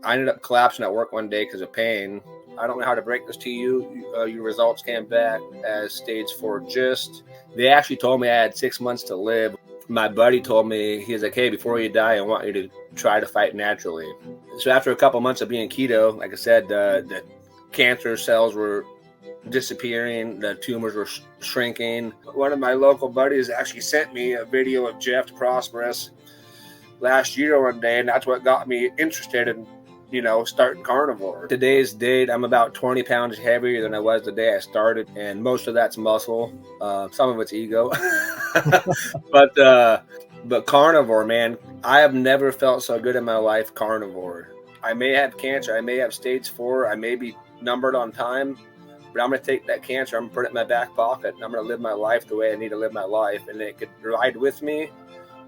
I ended up collapsing at work one day because of pain. I don't know how to break this to you. Your results came back as stage 4 GIST. They actually told me I had 6 months to live. My buddy told me, he was like, hey, before you die, I want you to try to fight naturally. So after a couple months of being keto, like I said, the cancer cells were disappearing, the tumors were shrinking. One of my local buddies actually sent me a video of Jeff Prosperous last year one day, and that's what got me interested in starting carnivore. Today's date, I'm about 20 pounds heavier than I was the day I started, and most of that's muscle. Some of it's ego. But carnivore, man, I have never felt so good in my life. Carnivore. I may have cancer, I may have stage 4, I may be numbered on time, but I'm going to take that cancer, I'm going to put it in my back pocket, and I'm going to live my life the way I need to live my life, and it could ride with me,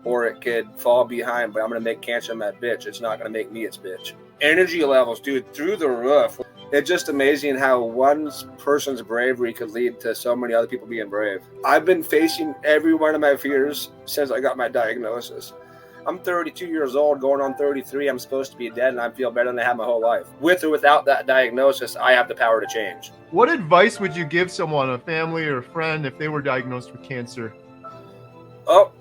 or it could fall behind, but I'm going to make cancer my bitch. It's not going to make me its bitch. Energy levels, dude, through the roof. It's just amazing how one person's bravery could lead to so many other people being brave. I've been facing every one of my fears since I got my diagnosis. I'm 32 years old, going on 33. I'm supposed to be dead, and I feel better than I have my whole life. With or without that diagnosis, I have the power to change. What advice would you give someone, a family or a friend, if they were diagnosed with cancer? Oh.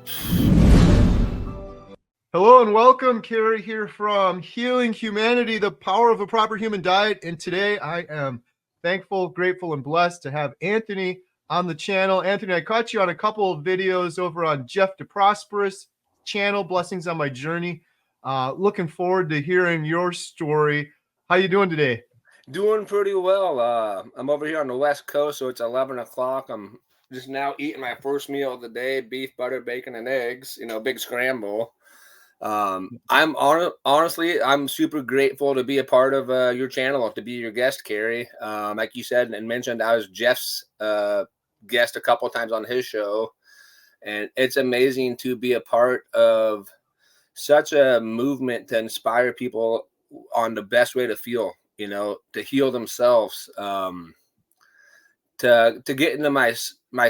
Hello and welcome. Carrie here from Healing Humanity, the Power of a Proper Human Diet. And today I am thankful, grateful, and blessed to have Anthony on the channel. Anthony, I caught you on a couple of videos over on Jeff DeProsperous channel, Blessings on My Journey. Looking forward to hearing your story. How you doing today? Doing pretty well. I'm over here on the West Coast, so it's 11 o'clock. I'm just now eating my first meal of the day, beef, butter, bacon, and eggs, big scramble. Honestly, I'm super grateful to be a part of your channel, to be your guest, Carrie. Like you said and mentioned, I was Jeff's guest a couple of times on his show, and it's amazing to be a part of such a movement to inspire people on the best way to feel, to heal themselves. To get into my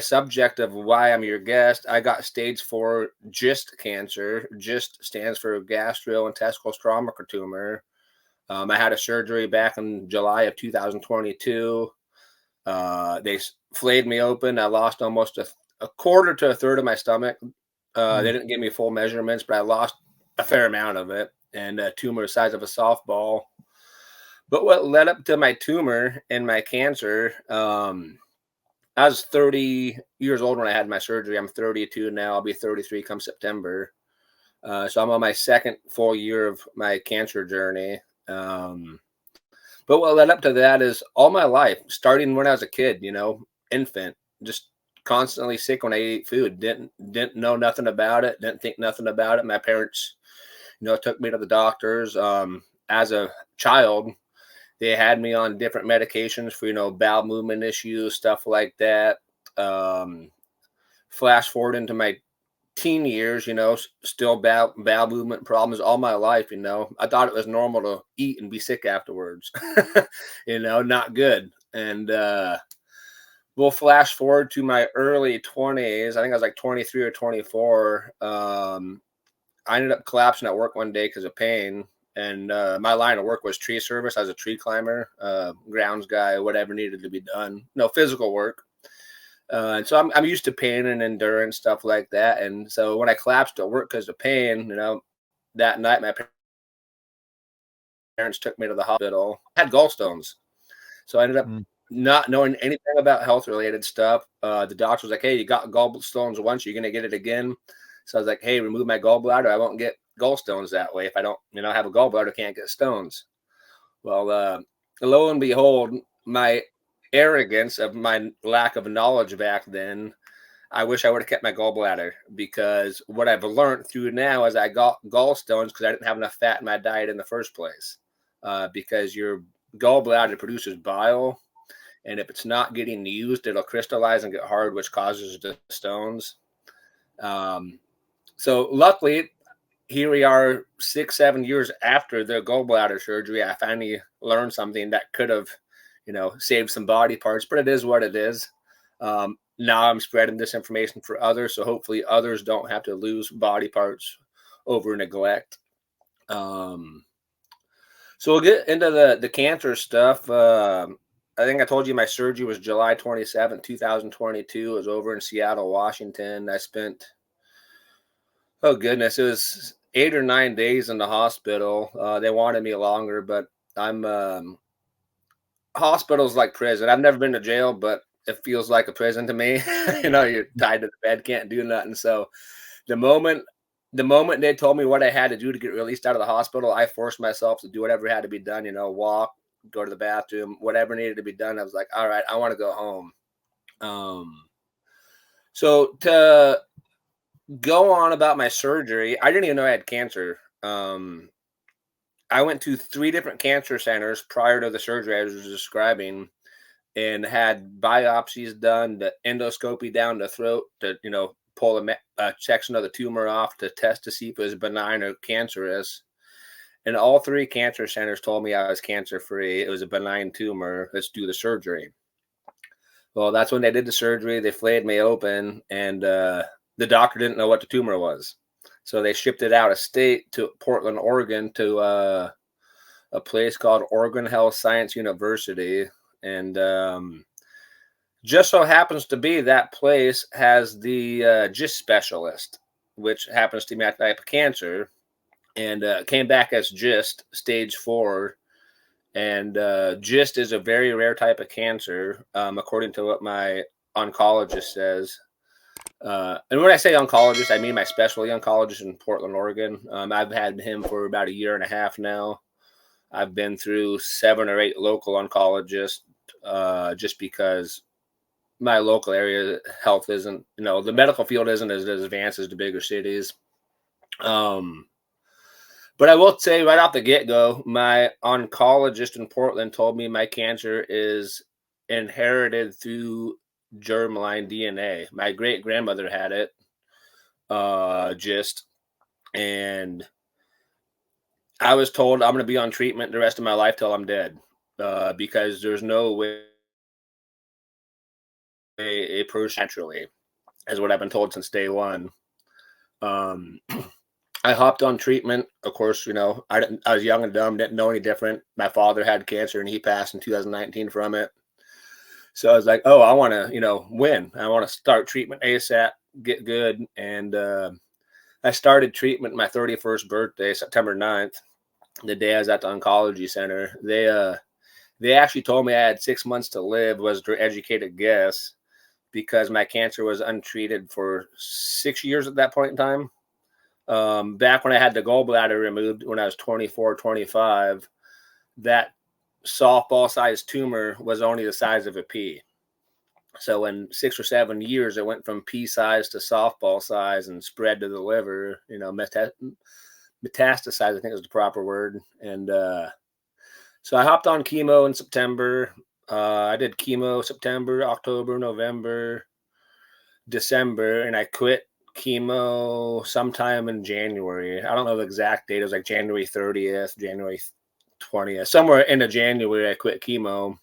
subject of why I'm your guest, I got stage 4 GIST cancer. GIST stands for gastrointestinal stromal tumor. I had a surgery back in July of 2022. They flayed me open. I lost almost a quarter to a third of my stomach. They didn't give me full measurements, but I lost a fair amount of it, and a tumor the size of a softball. But what led up to my tumor and my cancer, I was 30 years old when I had my surgery. I'm 32 now. I'll be 33 come September. So I'm on my second full year of my cancer journey. But what led up to that is all my life, starting when I was a kid, infant, just constantly sick when I ate food. Didn't know nothing about it. Didn't think nothing about it. My parents, took me to the doctors. As a child, they had me on different medications for, bowel movement issues, stuff like that. Flash forward into my teen years, still bowel movement problems all my life. I thought it was normal to eat and be sick afterwards, not good. And we'll flash forward to my early 20s. I think I was like 23 or 24. I ended up collapsing at work one day because of pain. And my line of work was tree service. I was a tree climber, grounds guy, whatever needed to be done. No physical work. And so I'm used to pain and endurance, stuff like that. And so when I collapsed at work because of pain, that night my parents took me to the hospital. I had gallstones. So I ended up not knowing anything about health-related stuff. The doctor was like, hey, you got gallstones once, you're going to get it again. So I was like, hey, remove my gallbladder. I won't get gallstones that way. If I don't, have a gallbladder, can't get stones. Well, lo and behold, my arrogance of my lack of knowledge back then, I wish I would have kept my gallbladder, because what I've learned through now is I got gallstones because I didn't have enough fat in my diet in the first place. Because your gallbladder produces bile, and if it's not getting used, it'll crystallize and get hard, which causes the stones. So luckily, here we are 6-7 years after the gallbladder surgery. I finally learned something that could have, saved some body parts, but it is what it is. Now I'm spreading this information for others, so hopefully others don't have to lose body parts over neglect. So we'll get into the cancer stuff. I think I told you my surgery was July 27th, 2022. It was over in Seattle, Washington. I spent, oh goodness, it was 8 or 9 days in the hospital. They wanted me longer, but I'm hospital's like prison. I've never been to jail, but it feels like a prison to me. You're tied to the bed, can't do nothing. So the moment the moment they told me what I had to do to get released out of the hospital, I forced myself to do whatever had to be done, walk, go to the bathroom, whatever needed to be done. I was like, all right, I want to go home. So to go on about my surgery, I didn't even know I had cancer. I went to 3 different cancer centers prior to the surgery I was describing and had biopsies done, the endoscopy down the throat to, pull a section of the tumor off to test to see if it was benign or cancerous. And all 3 cancer centers told me I was cancer free. It was a benign tumor. Let's do the surgery. Well, that's when they did the surgery. They flayed me open, and the doctor didn't know what the tumor was. So they shipped it out of state to Portland, Oregon, to a place called Oregon Health Science University. And just so happens to be that place has the GIST specialist, which happens to be my type of cancer, and came back as GIST stage 4. And GIST is a very rare type of cancer, according to what my oncologist says. And when I say oncologist, I mean my specialty oncologist in Portland, Oregon. I've had him for about 1.5 years now. I've been through 7 or 8 local oncologists, just because my local area health isn't, the medical field isn't as advanced as the bigger cities. But I will say right off the get-go, my oncologist in Portland told me my cancer is inherited through germline DNA. My great-grandmother had it, and I was told I'm going to be on treatment the rest of my life till I'm dead, because there's no way a person naturally, is what I've been told since day one. I hopped on treatment. Of course, I was young and dumb, didn't know any different. My father had cancer and he passed in 2019 from it. So I was like, oh, I want to, win. I want to start treatment ASAP, get good. And I started treatment my 31st birthday, September 9th, the day I was at the oncology center. They actually told me I had 6 months to live, was their educated guess, because my cancer was untreated for 6 years at that point in time. Back when I had the gallbladder removed when I was 24, 25, that softball sized tumor was only the size of a pea. So in 6 or 7 years, it went from pea size to softball size and spread to the liver, metastasized, I think is the proper word. And so I hopped on chemo in September. I did chemo September, October, November, December, and I quit chemo sometime in January. I don't know the exact date. It was like January 30th, January 20th, somewhere into January. I quit chemo,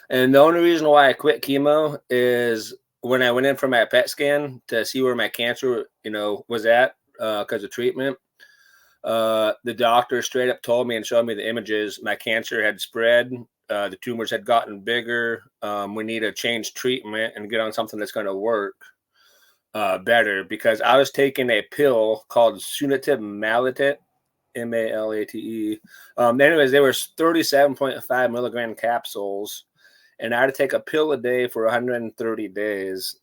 and the only reason why I quit chemo is when I went in for my PET scan to see where my cancer, was at, because of treatment. The doctor straight up told me and showed me the images. My cancer had spread. The tumors had gotten bigger. We need to change treatment and get on something that's going to work better, because I was taking a pill called Sunitinib Malatet, Malate. Anyways, they were 37.5 milligram capsules, and I had to take a pill a day for 130 days,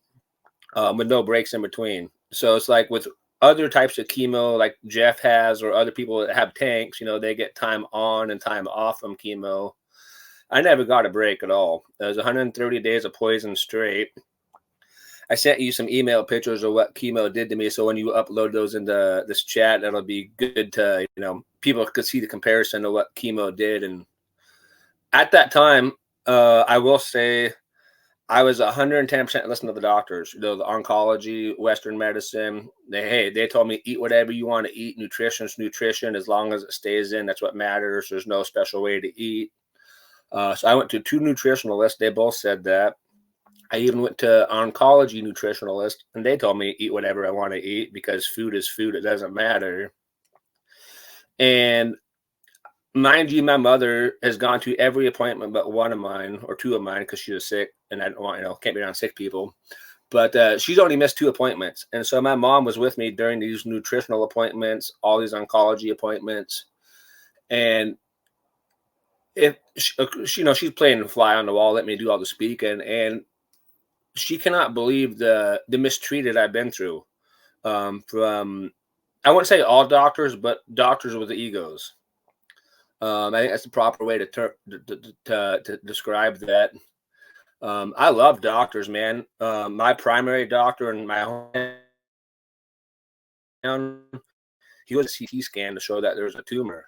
with no breaks in between. So it's like with other types of chemo, like Jeff has, or other people that have tanks, they get time on and time off from chemo. I never got a break at all. It was 130 days of poison straight. I sent you some email pictures of what chemo did to me. So when you upload those into this chat, that'll be good to, people could see the comparison of what chemo did. And at that time, I will say I was 110% listening to the doctors, the oncology, Western medicine. They told me, eat whatever you want to eat. Nutrition's nutrition. As long as it stays in, that's what matters. There's no special way to eat. So I went to 2 nutritionalists. They both said that. I even went to oncology nutritionalist, and they told me eat whatever I want to eat, because food is food. It doesn't matter. And mind you, my mother has gone to every appointment but one of mine or two of mine because she was sick, and I don't want, can't be around sick people. But she's only missed 2 appointments. And so my mom was with me during these nutritional appointments, all these oncology appointments. And if she's playing the fly on the wall, let me do all the speaking. And she cannot believe the mistreated I've been through from, I wouldn't say all doctors, but doctors with egos. I think that's the proper way to describe that. I love doctors, man. My primary doctor in my hometown, he was a CT scan to show that there was a tumor.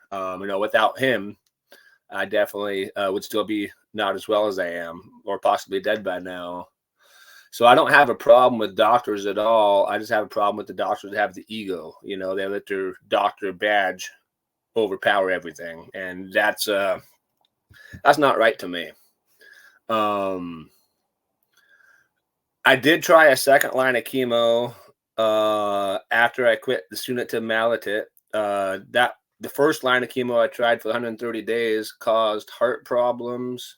Without him, I definitely would still be not as well as I am, or possibly dead by now. So I don't have a problem with doctors at all. I just have a problem with the doctors that have the ego. They let their doctor badge overpower everything, and that's not right to me. I did try a second line of chemo after I quit the Sunitinib Malatit. That the first line of chemo I tried for 130 days caused heart problems,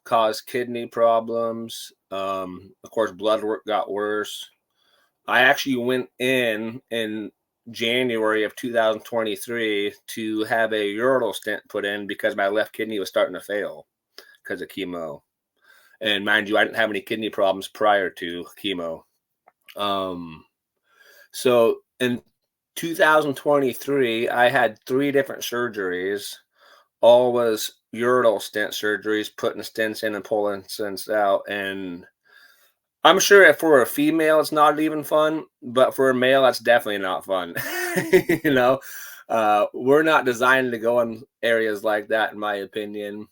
caused kidney problems. Of course, blood work got worse. I actually went in January of 2023 to have a ureteral stent put in because my left kidney was starting to fail because of chemo. And mind you, I didn't have any kidney problems prior to chemo. So in 2023, I had 3 different surgeries. All was ureteral stent surgeries, putting stents in and pulling stents out. And I'm sure if for a female, it's not even fun, but for a male, that's definitely not fun. We're not designed to go in areas like that, in my opinion.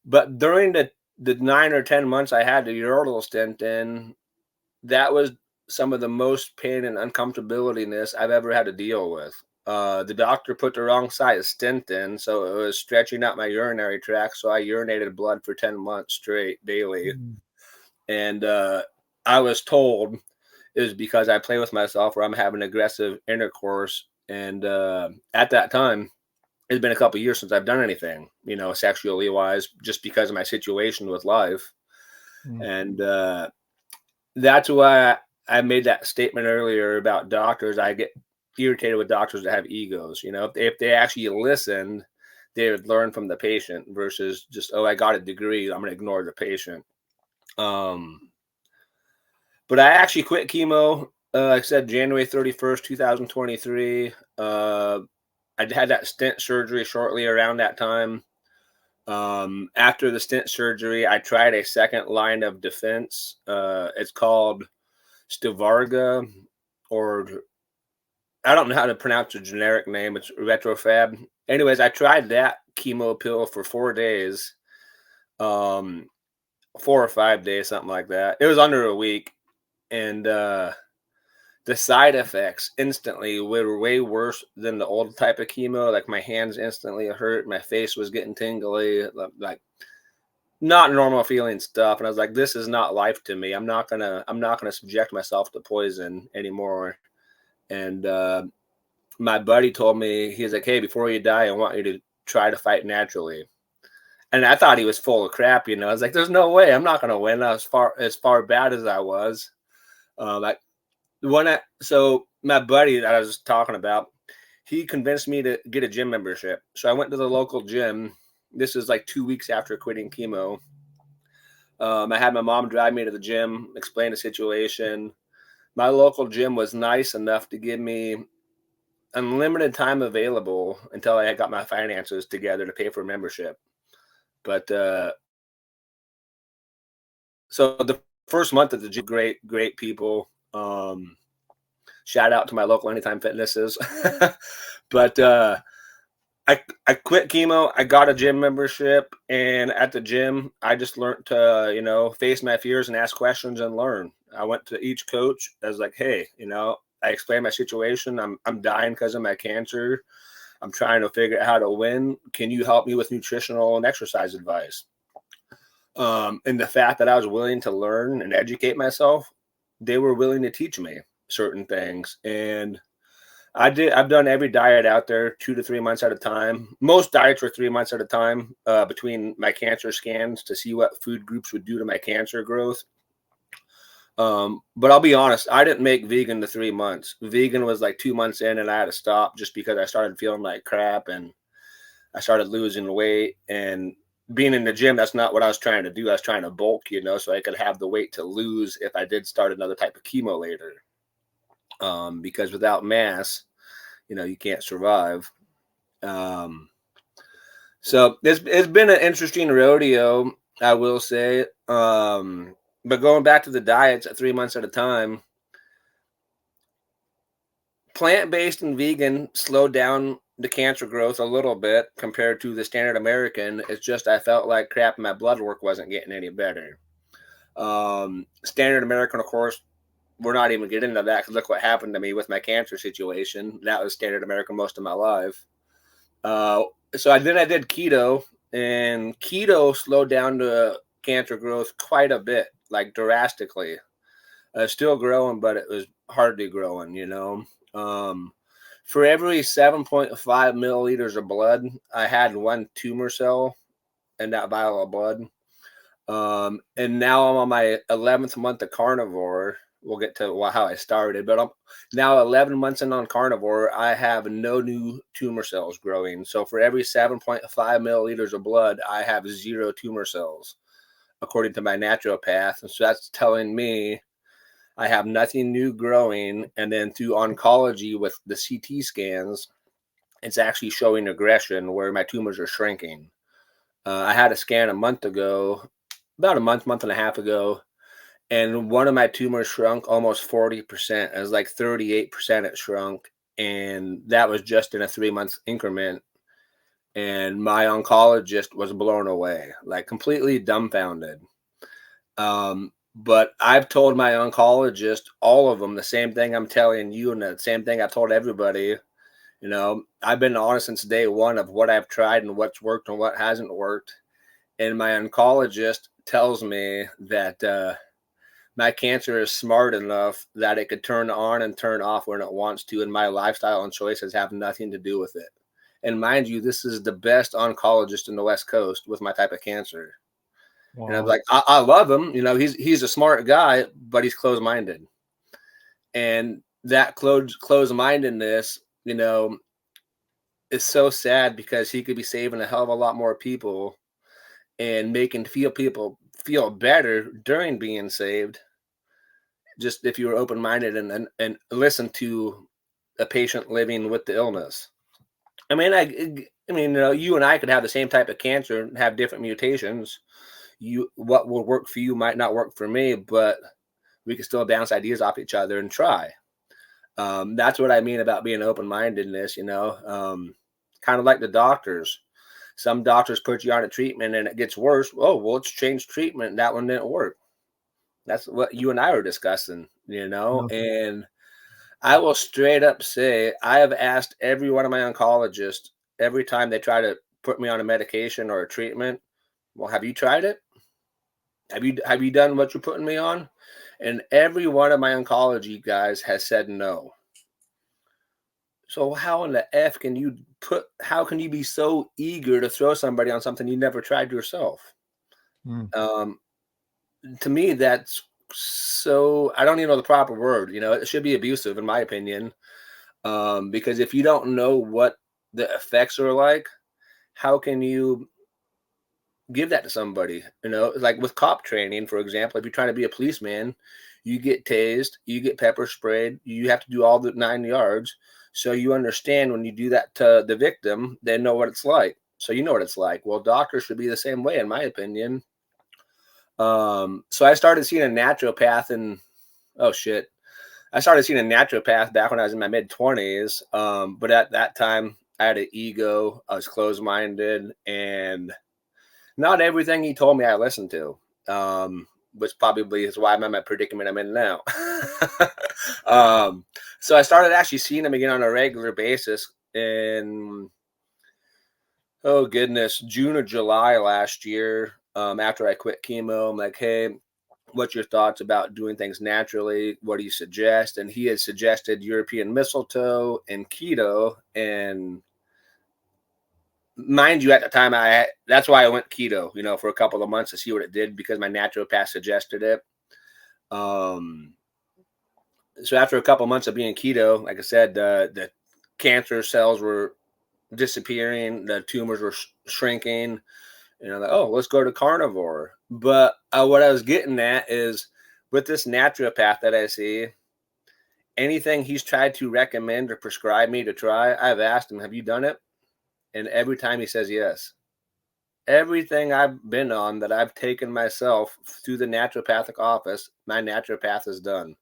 But during the 9 or 10 months I had the ureteral stent in, that was some of the most pain and uncomfortability I've ever had to deal with. The doctor put the wrong size stent in, so it was stretching out my urinary tract. So I urinated blood for 10 months straight daily. And I was told it was because I play with myself or I'm having aggressive intercourse. And at that time, it's been a couple of years since I've done anything, sexually wise, just because of my situation with life. And that's why I made that statement earlier about doctors. I get irritated with doctors that have egos. If they actually listened, they would learn from the patient versus just, I got a degree, I'm going to ignore the patient. But I actually quit chemo, like I said, January 31st, 2023. I had that stent surgery shortly around that time. After the stent surgery, I tried a second line of defense. It's called Stivarga, or I don't know how to pronounce the generic name. It's Retrofab. Anyways, I tried that chemo pill for 4 days, 4 or 5 days, something like that. It was under a week. And the side effects instantly were way worse than the old type of chemo. Like my hands instantly hurt. My face was getting tingly, like not normal feeling stuff. And I was like, this is not life to me. I'm not gonna subject myself to poison anymore. And my buddy told me, he was like, hey, before you die, I want you to try to fight naturally. And I thought he was full of crap, I was like, there's no way I'm not gonna win as far bad as I was. So my buddy that I was talking about, he convinced me to get a gym membership. So I went to the local gym. This is like 2 weeks after quitting chemo. I had my mom drive me to the gym, explain the situation. My local gym was nice enough to give me unlimited time available until I had got my finances together to pay for membership. But so the first month at the gym, great people. Shout out to my local Anytime Fitnesses. But I quit chemo. I got a gym membership, and at the gym, I just learned to, face my fears and ask questions and learn. I went to each coach. I was like, hey, I explained my situation. I'm dying because of my cancer. I'm trying to figure out how to win. Can you help me with nutritional and exercise advice? And the fact that I was willing to learn and educate myself, they were willing to teach me certain things. And I've done every diet out there 2 to 3 months at a time. Most diets were 3 months at a time between my cancer scans to see what food groups would do to my cancer growth. But I'll be honest, I didn't make vegan the 3 months. Vegan was like 2 months in, and I had to stop just because I started feeling like crap and I started losing weight. And being in the gym, that's not what I was trying to do. I was trying to bulk, so I could have the weight to lose if I did start another type of chemo later. Because without mass, you can't survive. Um, so it's been an interesting rodeo, I will say. But going back to the diets at 3 months at a time, plant-based and vegan slowed down the cancer growth a little bit compared to the standard American. It's just I felt like crap and my blood work wasn't getting any better. Standard American, of course, we're not even getting into that because look what happened to me with my cancer situation. That was standard American most of my life. So I did keto, and keto slowed down the cancer growth quite a bit, like drastically. Still growing, but it was hardly growing, For every 7.5 milliliters of blood, I had one tumor cell in that vial of blood. And now I'm on my 11th month of carnivore. We'll get to how I started, but I'm now 11 months in on carnivore. I have no new tumor cells growing. So for every 7.5 milliliters of blood, I have 0 tumor cells, according to my naturopath. And so that's telling me I have nothing new growing. And then through oncology with the CT scans, it's actually showing aggression where my tumors are shrinking. I had a scan a month ago, about a month and a half ago, and one of my tumors shrunk almost 40%. It was like 38% it shrunk. And that was just in a 3-month increment. And my oncologist was blown away, like completely dumbfounded. But I've told my oncologist, all of them, the same thing I'm telling you, and the same thing I've told everybody. I've been honest since day one of what I've tried and what's worked and what hasn't worked. And my oncologist tells me that my cancer is smart enough that it could turn on and turn off when it wants to, and my lifestyle and choices have nothing to do with it. And mind you, this is the best oncologist in the West Coast with my type of cancer. Wow. And I'm like, I love him. He's a smart guy, but he's closed-minded. And that closed-mindedness, is so sad because he could be saving a hell of a lot more people and making people feel better during being saved. Just if you were open-minded and listen to a patient living with the illness. I mean, you and I could have the same type of cancer and have different mutations. What will work for you might not work for me, but we can still bounce ideas off each other and try. That's what I mean about being open-mindedness, kind of like the doctors. Some doctors put you on a treatment and it gets worse. Oh, well, let's change treatment. That one didn't work. That's what you and I were discussing, and I will straight up say I have asked every one of my oncologists every time they try to put me on a medication or a treatment, well, have you tried it? Have you done what you're putting me on? And every one of my oncology guys has said no. So how in the F how can you be so eager to throw somebody on something you never tried yourself? To me, that's so, I don't even know the proper word. It should be abusive in my opinion. Because if you don't know what the effects are like, how can you give that to somebody? Like with cop training, for example, if you're trying to be a policeman, you get tased, you get pepper sprayed, you have to do all the 9 yards. So you understand when you do that to the victim, they know what it's like. So you know what it's like. Well, doctors should be the same way, in my opinion. So I started seeing a naturopath I started seeing a naturopath back when I was in my mid-20s. But at that time, I had an ego. I was closed-minded, and not everything he told me I listened to, which probably is why I'm in my predicament I'm in now. So I started actually seeing him again on a regular basis in, oh goodness, June or July last year. After I quit chemo, I'm like, hey, what's your thoughts about doing things naturally? What do you suggest? And he had suggested European mistletoe and keto. And mind you, at the time, that's why I went keto, for a couple of months to see what it did, because my naturopath suggested it. So after a couple of months of being keto, like I said, the cancer cells were disappearing, the tumors were shrinking. Like, oh, let's go to carnivore. But what I was getting at is, with this naturopath that I see, anything he's tried to recommend or prescribe me to try, I've asked him, have you done it? And every time he says yes. Everything I've been on that I've taken myself through the naturopathic office, my naturopath has done.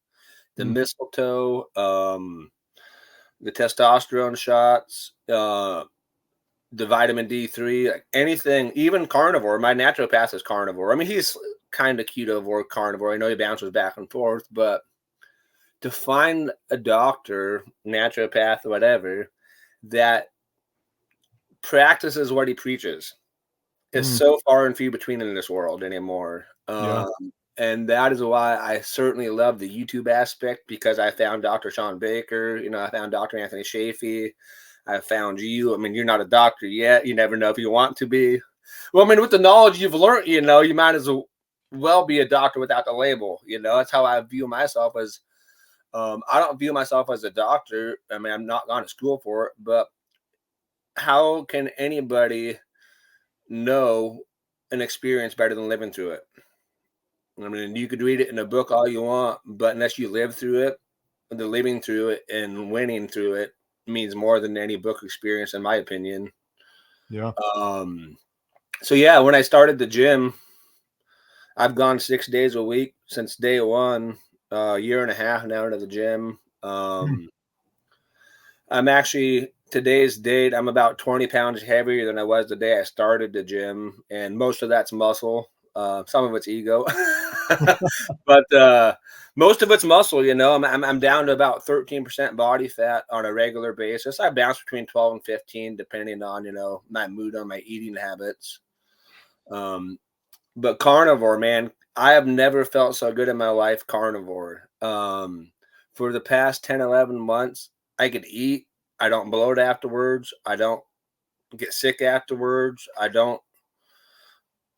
The mistletoe, the testosterone shots, the vitamin D3, like anything, even carnivore. My naturopath is carnivore. I mean, he's kind of ketovore carnivore. I know he bounces back and forth, but to find a doctor, naturopath, whatever, that practices what he preaches is so far and few between in this world anymore. And that is why I certainly love the YouTube aspect, because I found Dr. Sean Baker, I found Dr. Anthony Shafee, I found you. I mean, you're not a doctor yet. You never know if you want to be. Well, I mean, with the knowledge you've learned, you might as well be a doctor without the label. That's how I view myself as. I don't view myself as a doctor. I mean, I'm not gone to school for it, but how can anybody know an experience better than living through it? I mean, you could read it in a book all you want, but unless you live through it, the living through it and winning through it means more than any book experience, in my opinion. Yeah. So yeah, when I started the gym, I've gone 6 days a week since day one, year and a half now into the gym. I'm actually, today's date, I'm about 20 pounds heavier than I was the day I started the gym. And most of that's muscle. Some of it's ego, but most of it's muscle. I'm down to about 13% body fat on a regular basis. I bounce between 12 and 15, depending on, my mood, on my eating habits. But carnivore, man, I have never felt so good in my life. Carnivore. For the past 10, 11 months, I could eat. I don't bloat afterwards. I don't get sick afterwards. I don't.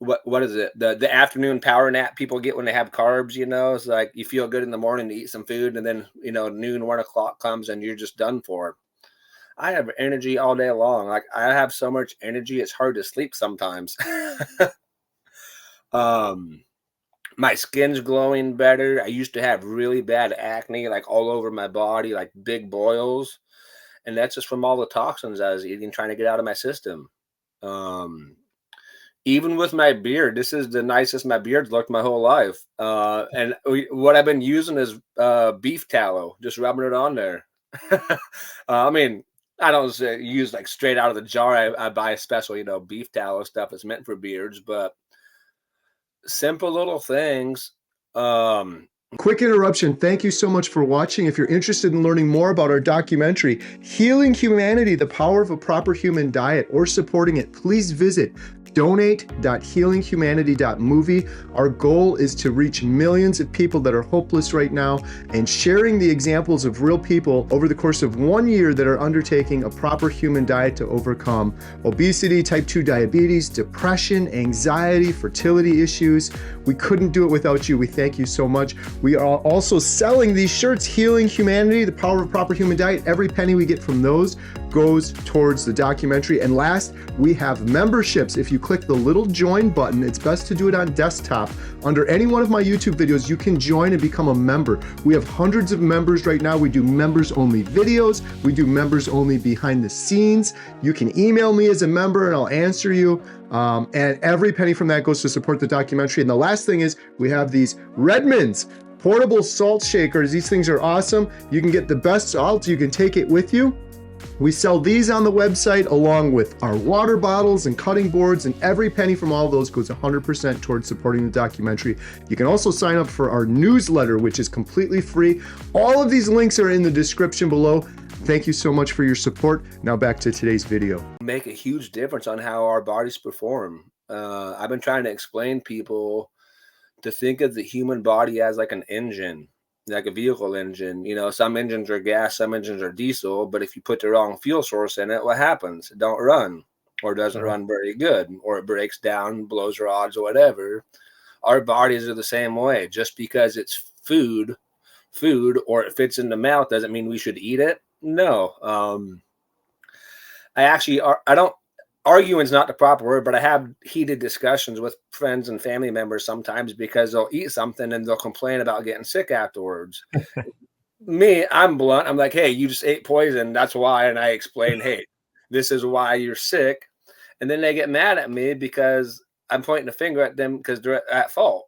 What is it? The afternoon power nap people get when they have carbs, it's like you feel good in the morning to eat some food, and then, noon, 1 o'clock comes and you're just done for. I have energy all day long. Like, I have so much energy, it's hard to sleep sometimes. My skin's glowing better. I used to have really bad acne, like all over my body, like big boils. And that's just from all the toxins I was eating, trying to get out of my system. Even with my beard, this is the nicest my beard's looked my whole life. And what I've been using is beef tallow, just rubbing it on there. I mean, I don't use like straight out of the jar. I buy a special, beef tallow stuff that's meant for beards, but simple little things. Quick interruption. Thank you so much for watching. If you're interested in learning more about our documentary, Healing Humanity, The Power of a Proper Human Diet, or supporting it, please visit donate.healinghumanity.movie. Our goal is to reach millions of people that are hopeless right now, and sharing the examples of real people over the course of 1 year that are undertaking a proper human diet to overcome obesity, type 2 diabetes, depression, anxiety, fertility issues. We couldn't do it without you. We thank you so much. We are also selling these shirts, Healing Humanity, The Power of a Proper Human Diet. Every penny we get from those goes towards the documentary. And last, we have memberships. If you click the little join button, it's best to do it on desktop. Under any one of my YouTube videos, you can join and become a member. We have hundreds of members right now. We do members only videos. We do members only behind the scenes. You can email me as a member and I'll answer you. And every penny from that goes to support the documentary. And the last thing is we have these Redmond's portable salt shakers. These things are awesome. You can get the best salt. You can take it with you. We sell these on the website along with our water bottles and cutting boards, and every penny from all of those goes 100% towards supporting the documentary. You can also sign up for our newsletter, which is completely free. All of these links are in the description below. Thank you so much for your support. Now back to today's video. Make a huge difference on how our bodies perform. I've been trying to explain people to think of the human body as like an engine, like a vehicle engine. You know, some engines are gas, some engines are diesel, but if you put the wrong fuel source in it, what happens? It don't run, or doesn't run very good, or it breaks down, blows rods, or whatever. Our bodies are the same way. Just because it's food, or it fits in the mouth doesn't mean we should eat it. No. I don't, arguing's not the proper word, but I have heated discussions with friends and family members sometimes because they'll eat something and they'll complain about getting sick afterwards. Me, I'm blunt. I'm like, hey, you just ate poison. That's why. And I explain, hey, this is why you're sick. And then they get mad at me because I'm pointing a finger at them because they're at fault.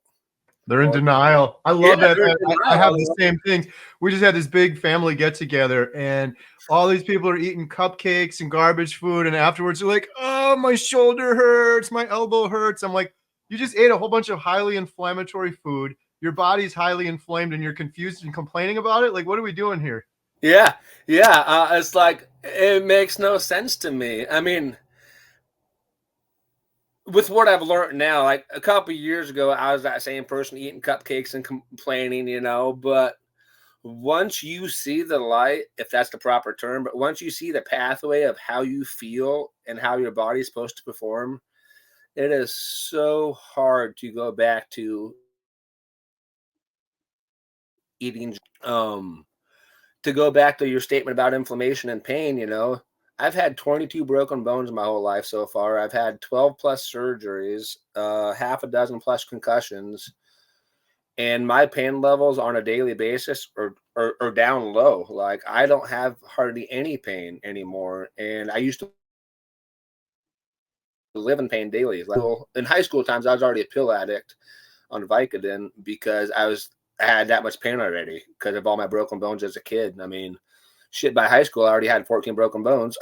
They're in denial. I love that. I have the same thing. We just had this big family get together, and all these people are eating cupcakes and garbage food. And afterwards, they're like, "Oh, my shoulder hurts. My elbow hurts." I'm like, "You just ate a whole bunch of highly inflammatory food. Your body's highly inflamed, and you're confused and complaining about it. Like, what are we doing here?" Yeah. It's like, it makes no sense to me. I mean, with what I've learned now, like a couple of years ago, I was that same person eating cupcakes and complaining, but once you see the light, if that's the proper term, but once you see the pathway of how you feel and how your body's supposed to perform, it is so hard to go back to eating. To go back to your statement about inflammation and pain, I've had 22 broken bones my whole life so far. I've had 12 plus surgeries, half a dozen plus concussions, and my pain levels on a daily basis are down low. Like, I don't have hardly any pain anymore. And I used to live in pain daily. Like, in high school times, I was already a pill addict on Vicodin because I had that much pain already because of all my broken bones as a kid. I mean, shit, by high school, I already had 14 broken bones.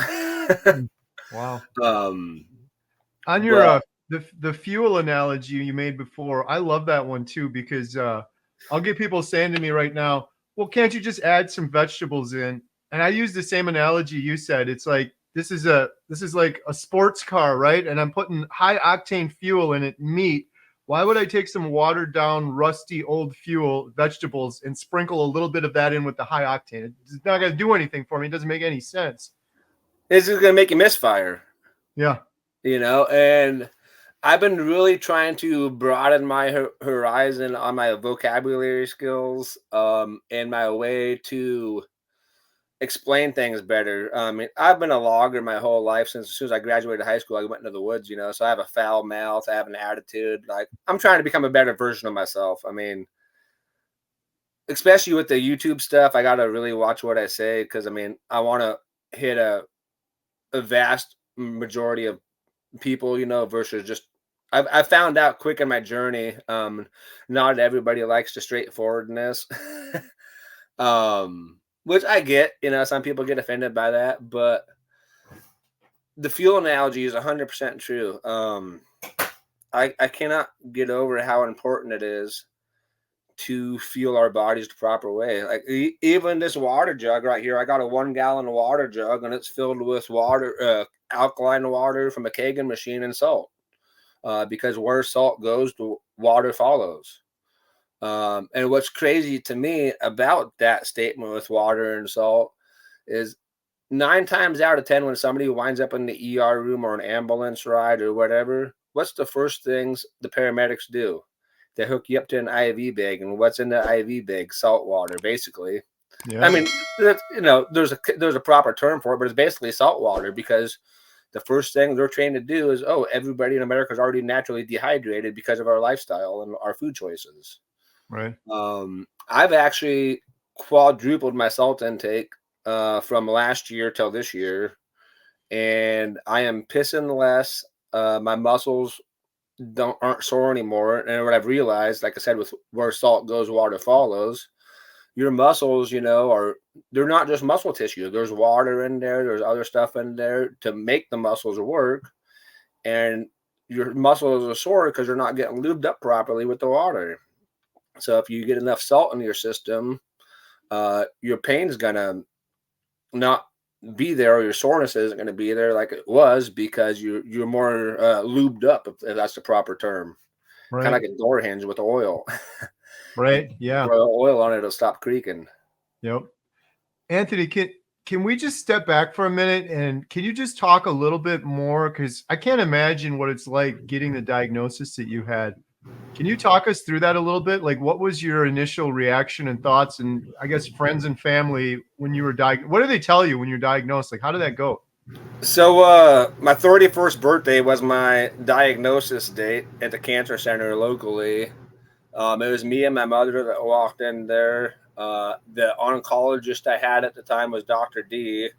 Wow. On your the fuel analogy you made before, I love that one too, because I'll get people saying to me right now, well, can't you just add some vegetables in? And I use the same analogy you said. It's like, this is like a sports car, right? And I'm putting high octane fuel in it, meat. Why would I take some watered down, rusty, old fuel, vegetables, and sprinkle a little bit of that in with the high octane? It's not going to do anything for me. It doesn't make any sense. This is going to make you misfire. Yeah. And I've been really trying to broaden my horizon on my vocabulary skills, and my way to explain things better. I've been a logger my whole life. Since as soon as I graduated high school, I went into the woods, so I have a foul mouth, I have an attitude. Like, I'm trying to become a better version of myself. I mean, especially with the YouTube stuff, I got to really watch what I say, because I want to hit a vast majority of people, versus just, I found out quick in my journey, not everybody likes the straightforwardness. Which I get, some people get offended by that, but the fuel analogy is 100% true. I cannot get over how important it is to fuel our bodies the proper way. Like, even this water jug right here, I got a 1 gallon water jug, and it's filled with water, alkaline water from a Kagan machine, and salt. Because where salt goes, the water follows. And what's crazy to me about that statement with water and salt is 9 times out of 10, when somebody winds up in the ER room or an ambulance ride or whatever, what's the first things the paramedics do? They hook you up to an IV bag, and what's in the IV bag? Salt water, basically. Yeah. I mean, there's a proper term for it, but it's basically salt water, because the first thing they're trained to do is, everybody in America is already naturally dehydrated because of our lifestyle and our food choices. Right. I've actually quadrupled my salt intake from last year till this year, and I am pissing less. My muscles aren't sore anymore. And what I've realized, like I said, with where salt goes, water follows. Your muscles, they're not just muscle tissue. There's water in there. There's other stuff in there to make the muscles work. And your muscles are sore because they're not getting lubed up properly with the water. So if you get enough salt in your system, your pain's going to not be there, or your soreness isn't going to be there like it was, because you're more lubed up, if that's the proper term. kind of Right. like a door hinge with oil. Right. Yeah. Pour oil on it, it'll stop creaking. Yep. Anthony, can we just step back for a minute and can you just talk a little bit more? Because I can't imagine what it's like getting the diagnosis that you had. Can you talk us through that a little bit? Like, what was your initial reaction and thoughts, and I guess friends and family when you were diagnosed? What did they tell you when you're diagnosed? Like, how did that go? So my 31st birthday was my diagnosis date at the cancer center locally. It was me and my mother that walked in there. The oncologist I had at the time was Dr. D.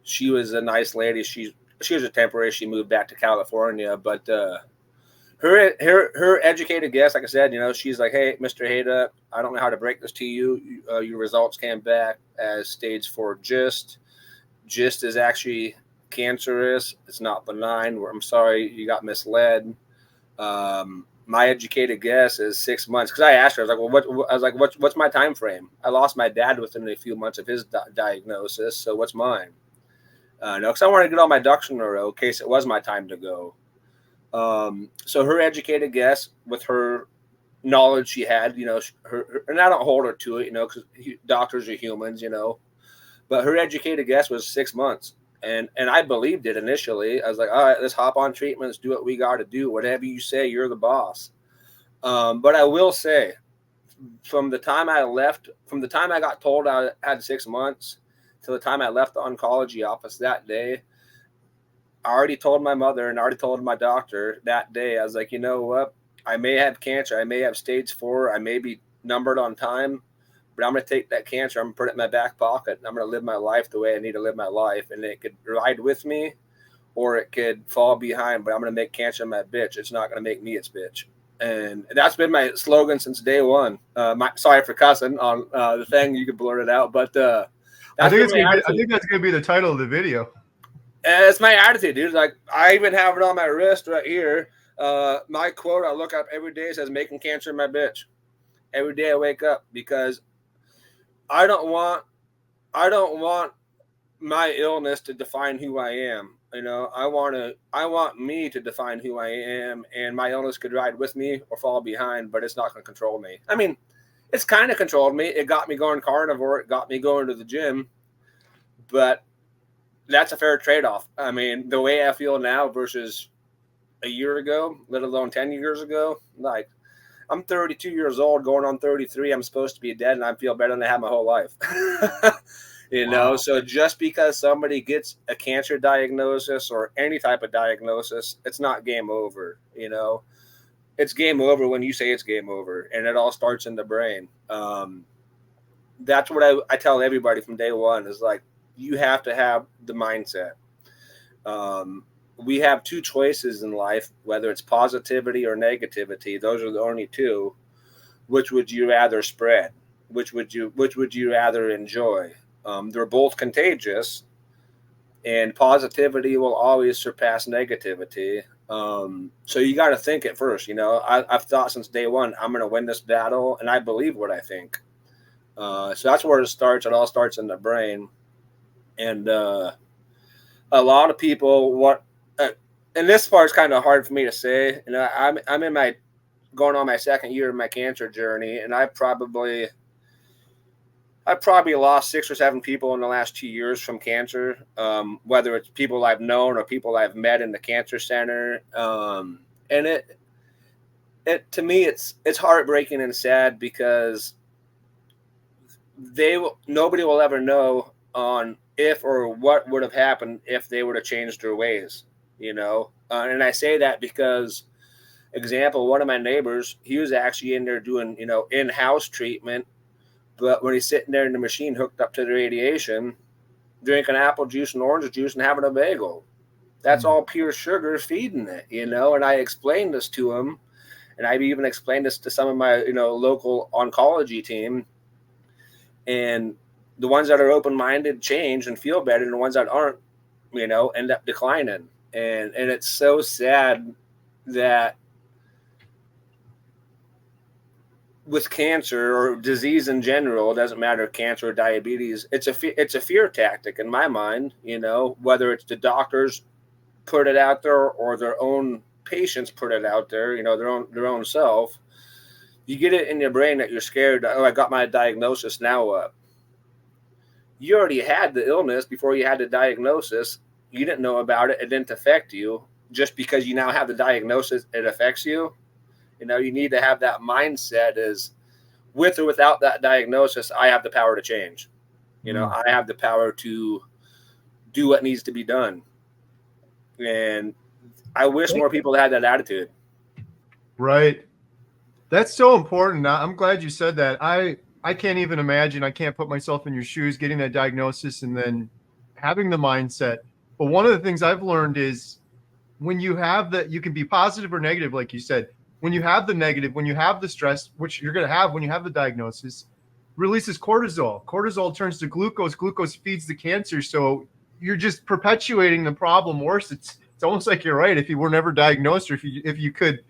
She was a nice lady. She was a temporary. She moved back to California, but her educated guess, like I said, she's like, "Hey, Mr. Hayda, I don't know how to break this to you. Your results came back as stage 4 GIST. GIST is actually cancerous. It's not benign. I'm sorry, you got misled." My educated guess is 6 months, because I asked her, I was like, "Well, what's my time frame? I lost my dad within a few months of his diagnosis, so what's mine?" No, because I wanted to get all my ducks in a row in case it was my time to go. So her educated guess, with her knowledge she had, and I don't hold her to it, because doctors are humans, but her educated guess was 6 months. And I believed it initially. I was like, all right, let's hop on treatments, do what we got to do. Whatever you say, you're the boss. But I will say, from the time I got told I had 6 months to the time I left the oncology office that day, I already told my mother and I already told my doctor that day. I was like, you know what? I may have cancer. I may have stage 4. I may be numbered on time, but I'm going to take that cancer. I'm going to put it in my back pocket. And I'm going to live my life the way I need to live my life. And it could ride with me or it could fall behind, but I'm going to make cancer my bitch. It's not going to make me its bitch. And that's been my slogan since day one. Sorry for cussing on the thing. You could blur it out, but I that's think been my attitude. I think that's gonna be the title of the video. It's my attitude, dude. Like, I even have it on my wrist right here. My quote I look up every day says, "Making cancer my bitch." Every day I wake up, because I don't want my illness to define who I am. I want me to define who I am, and my illness could ride with me or fall behind, but it's not going to control me. I mean, it's kind of controlled me. It got me going carnivore. It got me going to the gym, but that's a fair trade-off. I mean, the way I feel now versus a year ago, let alone 10 years ago, like, I'm 32 years old, going on 33. I'm supposed to be dead, and I feel better than I have my whole life. Wow. So just because somebody gets a cancer diagnosis or any type of diagnosis, it's not game over. It's game over when you say it's game over, and it all starts in the brain. That's what I tell everybody from day one is, like, you have to have the mindset. We have 2 choices in life, whether it's positivity or negativity. Those are the only 2. Which would you rather spread? Which would you rather enjoy? They're both contagious, and positivity will always surpass negativity. So you got to think it first. I've thought since day one, I'm going to win this battle, and I believe what I think. So that's where it starts. It all starts in the brain. And a lot of people, and this part's kind of hard for me to say. I'm in my going on my 2nd year of my cancer journey, and I probably lost 6 or 7 people in the last 2 years from cancer, whether it's people I've known or people I've met in the cancer center. And it to me, it's heartbreaking and sad, because nobody will ever know on if or what would have happened if they would have changed their ways, and I say that because, example, one of my neighbors, he was actually in there doing, in-house treatment, but when he's sitting there in the machine hooked up to the radiation, drinking apple juice and orange juice and having a bagel, that's all pure sugar feeding it, and I explained this to him, and I've even explained this to some of my, local oncology team. And the ones that are open-minded change and feel better, and the ones that aren't, end up declining. And it's so sad that with cancer or disease in general, it doesn't matter, cancer or diabetes, it's a fear tactic in my mind, whether it's the doctors put it out there or their own patients put it out there, their own self. You get it in your brain that you're scared. Oh, I got my diagnosis. Now what? You already had the illness before you had the diagnosis. You didn't know about it. It didn't affect you. Just because you now have the diagnosis, it affects you. You need to have that mindset is with or without that diagnosis, I have the power to change. I have the power to do what needs to be done. And I wish more people had that attitude. Right. That's so important. I'm glad you said that. I can't even imagine. I can't put myself in your shoes, getting that diagnosis and then having the mindset. But one of the things I've learned is when you have that, you can be positive or negative, like you said. When you have the negative, when you have the stress, which you're going to have when you have the diagnosis, releases cortisol. Cortisol turns to glucose. Glucose feeds the cancer. So you're just perpetuating the problem worse. It's almost like you're right. If you were never diagnosed, or if you could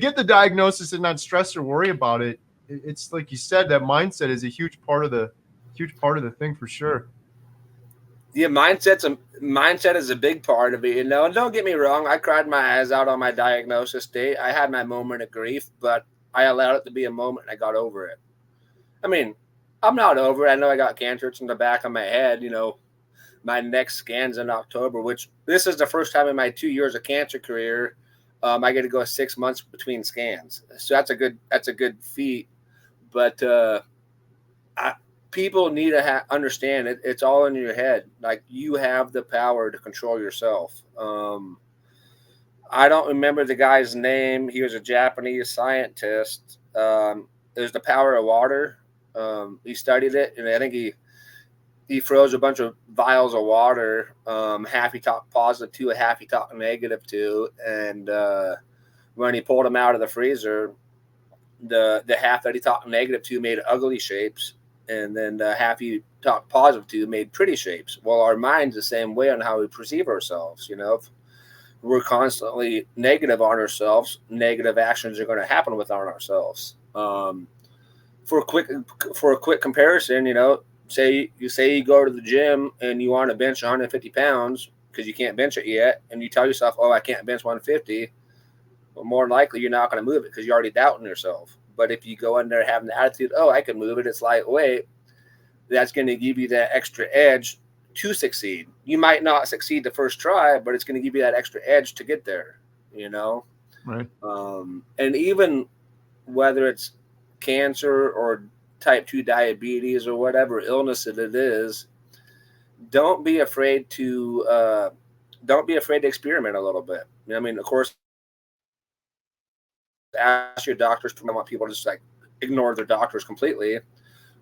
get the diagnosis and not stress or worry about it, it's like you said, that mindset is a huge part of the thing for sure. Yeah, mindset is a big part of it, And don't get me wrong, I cried my eyes out on my diagnosis date. I had my moment of grief, but I allowed it to be a moment and I got over it. I mean, I'm not over it. I know I got cancer. It's in the back of my head. My next scan's in October, which this is the first time in my 2 years of cancer career I get to go 6 months between scans. So that's a good feat. But people need to understand it. It's all in your head. Like, you have the power to control yourself. I don't remember the guy's name. He was a Japanese scientist. There's the power of water. He studied it, and I think he froze a bunch of vials of water. Half he talked positive to, a half he talked negative to, and when he pulled them out of the freezer, the half that he talked negative to made ugly shapes, and then the half he talked positive to made pretty shapes. Well, our mind's the same way on how we perceive ourselves. If we're constantly negative on ourselves, negative actions are going to happen within ourselves. For a quick comparison, say you go to the gym and you want to bench 150 pounds because you can't bench it yet, and you tell yourself, oh, I can't bench 150. Well, more than likely, you're not going to move it because you're already doubting yourself. But if you go in there having the attitude, oh, I can move it, it's lightweight, that's going to give you that extra edge to succeed. You might not succeed the first try, but it's going to give you that extra edge to get there, Right. And even whether it's cancer or type 2 diabetes or whatever illness it is, don't be afraid to experiment a little bit. Of course, ask your doctors. I want people to just ignore their doctors completely.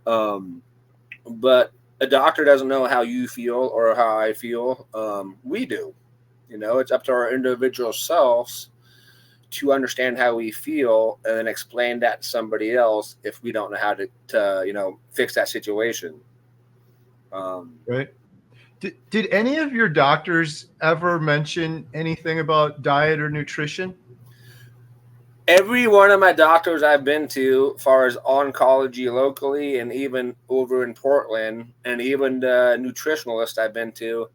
But a doctor doesn't know how you feel or how I feel. We do. It's up to our individual selves to understand how we feel and then explain that to somebody else if we don't know how to fix that situation. Right. Did any of your doctors ever mention anything about diet or nutrition? Every one of my doctors I've been to, as far as oncology locally and even over in Portland, and even the nutritionalist I've been to,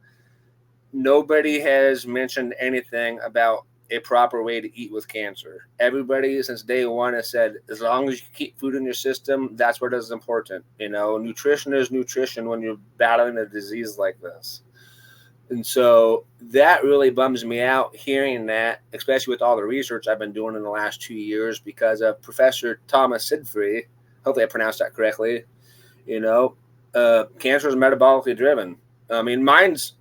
nobody has mentioned anything about a proper way to eat with cancer. Everybody since day one has said, as long as you keep food in your system, that's what is important. Nutrition is nutrition when you're battling a disease like this. And so that really bums me out hearing that, especially with all the research I've been doing in the last 2 years because of Professor Thomas Sidfree. Hopefully I pronounced that correctly. Cancer is metabolically driven. Mine's,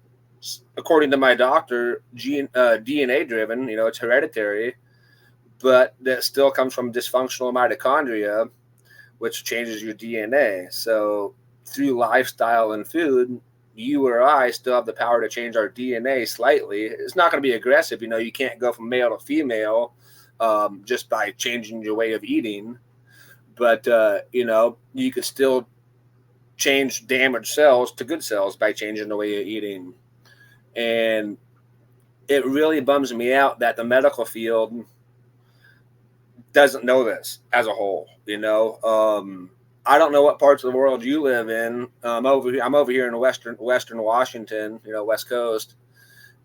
according to my doctor, DNA driven. It's hereditary, but that still comes from dysfunctional mitochondria, which changes your DNA. So through lifestyle and food, you or I still have the power to change our DNA slightly. It's not going to be aggressive. You can't go from male to female just by changing your way of eating. But, you could still change damaged cells to good cells by changing the way you're eating. And it really bums me out that the medical field doesn't know this as a whole. I don't know what parts of the world you live in. I'm over here in Western Washington, West Coast,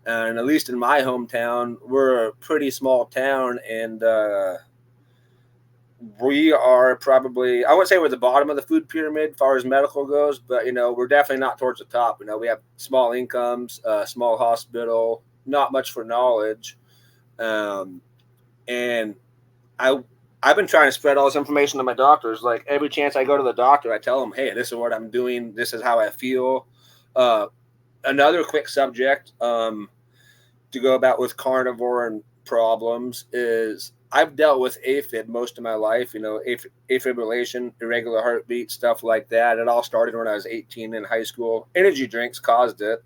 And at least in my hometown, we're a pretty small town, and we are probably, I wouldn't say we're the bottom of the food pyramid as far as medical goes, but we're definitely not towards the top. We have small incomes, small hospital, not much for knowledge. And I I've been trying to spread all this information to my doctors. Like every chance I go to the doctor, I tell them, hey, this is what I'm doing, this is how I feel. Another quick subject to go about with carnivore and problems is I've dealt with AFib most of my life, afibrillation, irregular heartbeat, stuff like that. It all started when I was 18 in high school. Energy drinks caused it.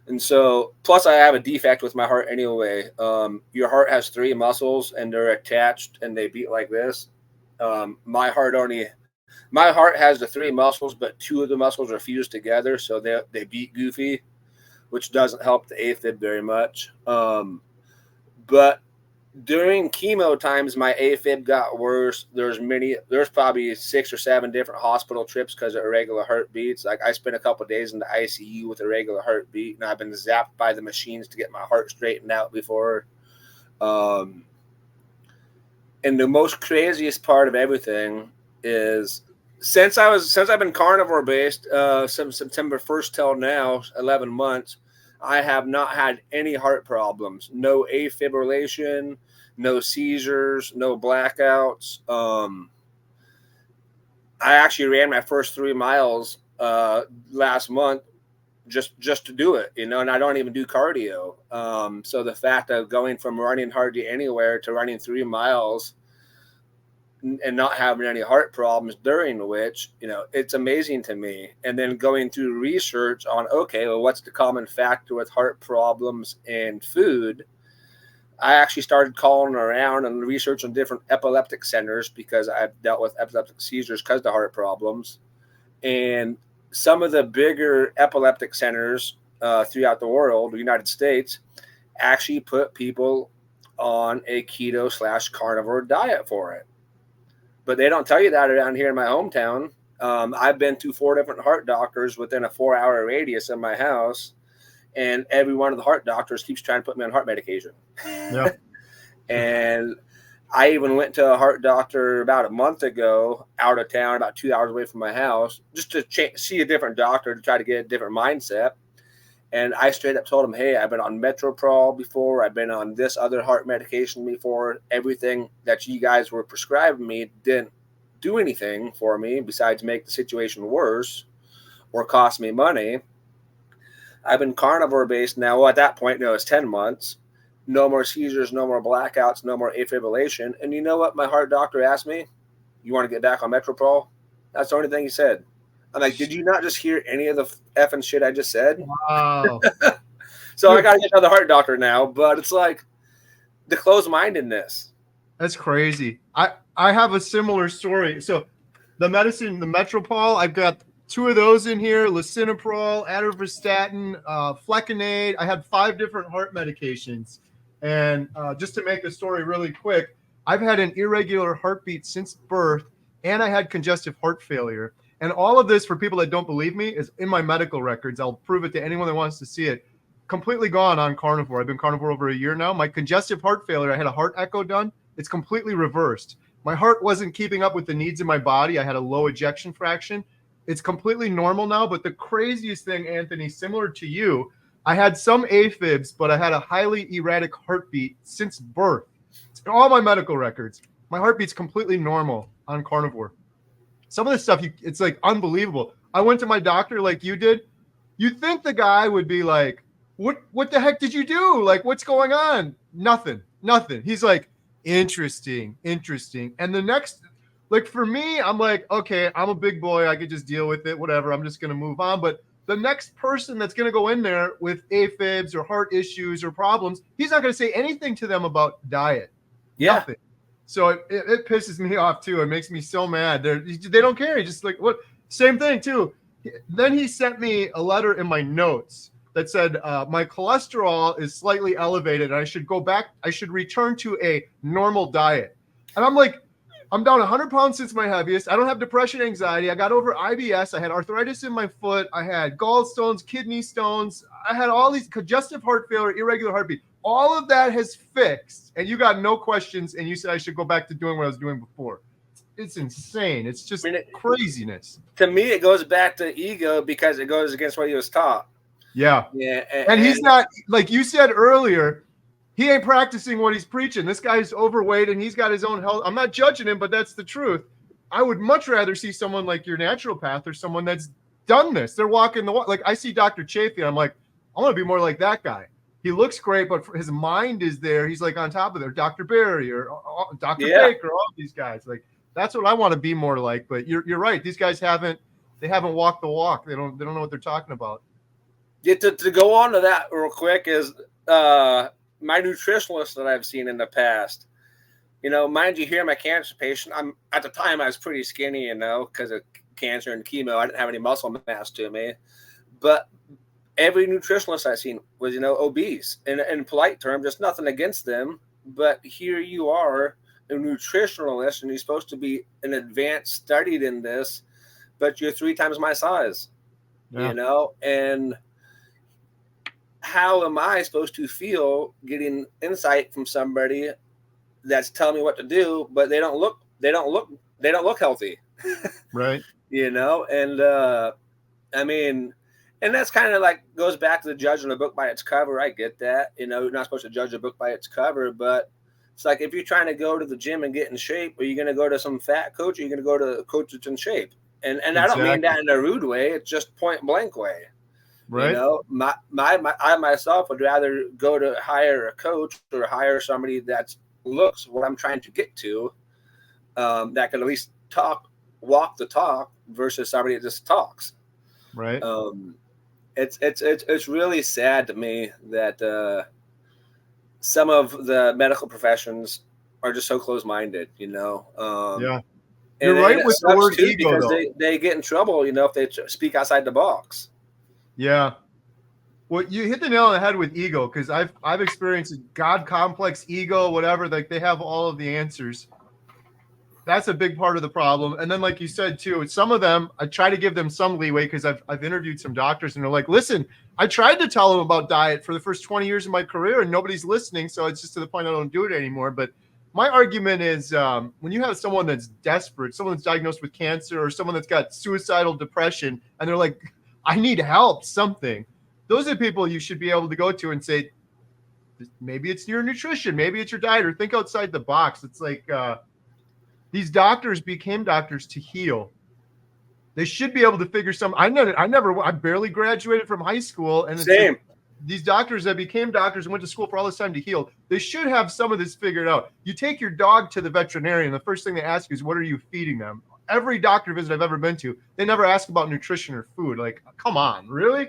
And so, plus I have a defect with my heart anyway. Your heart has 3 muscles and they're attached and they beat like this. My heart has the 3 muscles, but 2 of the muscles are fused together. So they beat goofy, which doesn't help the AFib very much. But during chemo times, my AFib got worse. There's probably 6 or 7 different hospital trips because of irregular heartbeats. Like I spent a couple of days in the ICU with irregular heartbeat, and I've been zapped by the machines to get my heart straightened out before. And the most craziest part of everything is since I've been carnivore based, since September 1st till now, 11 months, I have not had any heart problems, no afibrillation, no seizures, no blackouts. I actually ran my first 3 miles last month just to do it, and I don't even do cardio. So the fact of going from running hardly anywhere to running 3 miles and not having any heart problems during which, it's amazing to me. And then going through research on, okay, well, what's the common factor with heart problems and food? I actually started calling around and researching different epileptic centers because I've dealt with epileptic seizures because of the heart problems. And some of the bigger epileptic centers throughout the world, the United States, actually put people on a keto/carnivore diet for it. But they don't tell you that around here in my hometown. I've been to 4 different heart doctors within a 4-hour radius of my house, and every one of the heart doctors keeps trying to put me on heart medication. Yeah. And I even went to a heart doctor about a month ago, out of town, about 2 hours away from my house, just to see a different doctor to try to get a different mindset. And I straight up told him, hey, I've been on Metoprolol before. I've been on this other heart medication before. Everything that you guys were prescribing me didn't do anything for me besides make the situation worse or cost me money. I've been carnivore based now. Well, at that point, it's 10 months. No more seizures, no more blackouts, no more afibrillation. And you know what my heart doctor asked me? You want to get back on Metoprolol? That's the only thing he said. I'm like, did you not just hear any of the effing shit I just said? Wow. So I got to get another heart doctor now, but it's like the closed-mindedness. That's crazy. I have a similar story. So the medicine, the Metoprolol, I've got 2 of those in here, lisinopril, atorvastatin, flecainide. I had 5 different heart medications. And just to make the story really quick, I've had an irregular heartbeat since birth, and I had congestive heart failure. And all of this, for people that don't believe me, is in my medical records. I'll prove it to anyone that wants to see it. Completely gone on carnivore. I've been carnivore over a year now. My congestive heart failure, I had a heart echo done. It's completely reversed. My heart wasn't keeping up with the needs of my body. I had a low ejection fraction. It's completely normal now. But the craziest thing, Anthony, similar to you, I had some AFibs, but I had a highly erratic heartbeat since birth. It's in all my medical records. My heartbeat's completely normal on carnivore. Some of this stuff, it's like unbelievable. I went to my doctor like you did. You'd think the guy would be like, what the heck did you do? Like, what's going on? Nothing. He's like, interesting. And the next, like for me, I'm like, okay, I'm a big boy. I could just deal with it, whatever. I'm just going to move on. But the next person that's going to go in there with AFibs or heart issues or problems, he's not going to say anything to them about diet. Yeah. Nothing. So it pisses me off too. It makes me so mad. They don't care. Just like what? Same thing too. Then he sent me a letter in my notes that said my cholesterol is slightly elevated. And I should go back. I should return to a normal diet. And I'm like, I'm down 100 pounds since my heaviest. I don't have depression, anxiety. I got over IBS. I had arthritis in my foot. I had gallstones, kidney stones. I had all these congestive heart failure, irregular heartbeat. All of that has fixed, and you got no questions, and you said I should go back to doing what I was doing before. It's insane. It's just craziness. To me, it goes back to ego because it goes against what he was taught. Yeah. And he's not, like you said earlier, he ain't practicing what he's preaching. This guy's overweight and he's got his own health. I'm not judging him, but that's the truth. I would much rather see someone like your naturopath or someone that's done this. They're walking the walk. Like I see Dr. Chafee. I'm like, I want to be more like that guy. He looks great, but his mind is there. He's like on top of there. Dr. Barry or Dr. Baker, all these guys. Like that's what I want to be more like. But you're right. These guys haven't walked the walk. They don't know what they're talking about. Yeah, to go on to that real quick is my nutritionist that I've seen in the past. You know, mind you, here I'm a cancer patient. At the time I was pretty skinny, you know, because of cancer and chemo. I didn't have any muscle mass to me. But every nutritionist I've seen was, you know, obese. And in polite terms, just nothing against them. But here you are, a nutritionalist, and you're supposed to be an advanced studied in this, but you're 3 times my size. Yeah. You know, and how am I supposed to feel getting insight from somebody that's telling me what to do, but they don't look healthy. Right. You know, and I mean, and that's kind of like goes back to the judging a book by its cover. I get that. You know, you're not supposed to judge a book by its cover, but it's like if you're trying to go to the gym and get in shape, are you going to go to some fat coach, or are you going to go to a coach that's in shape? And exactly. I don't mean that in a rude way. It's just point blank way. Right. You know, I myself would rather go to hire a coach or hire somebody that looks what I'm trying to get to, that can at least walk the talk versus somebody that just talks. Right. It's really sad to me that some of the medical professions are just so close-minded, you know. Yeah. You're right with the word ego, because though. they get in trouble, you know, if they speak outside the box. Yeah. Well, you hit the nail on the head with ego, because I've experienced God complex, ego, whatever. Like they have all of the answers. That's a big part of the problem. And then, like you said too, some of them I try to give them some leeway because I've interviewed some doctors and they're like, listen, I tried to tell them about diet for the first 20 years of my career and nobody's listening. So it's just to the point I don't do it anymore. But my argument is when you have someone that's desperate, someone that's diagnosed with cancer or someone that's got suicidal depression, and they're like, I need help, something. Those are people you should be able to go to and say, maybe it's your nutrition, maybe it's your diet, or think outside the box. It's like these doctors became doctors to heal. They should be able to figure some. I barely graduated from high school, and same. These doctors that became doctors and went to school for all this time to heal, they should have some of this figured out. You take your dog to the veterinarian, the first thing they ask you is, what are you feeding them? Every doctor visit I've ever been to, they never ask about nutrition or food. Like, come on, really?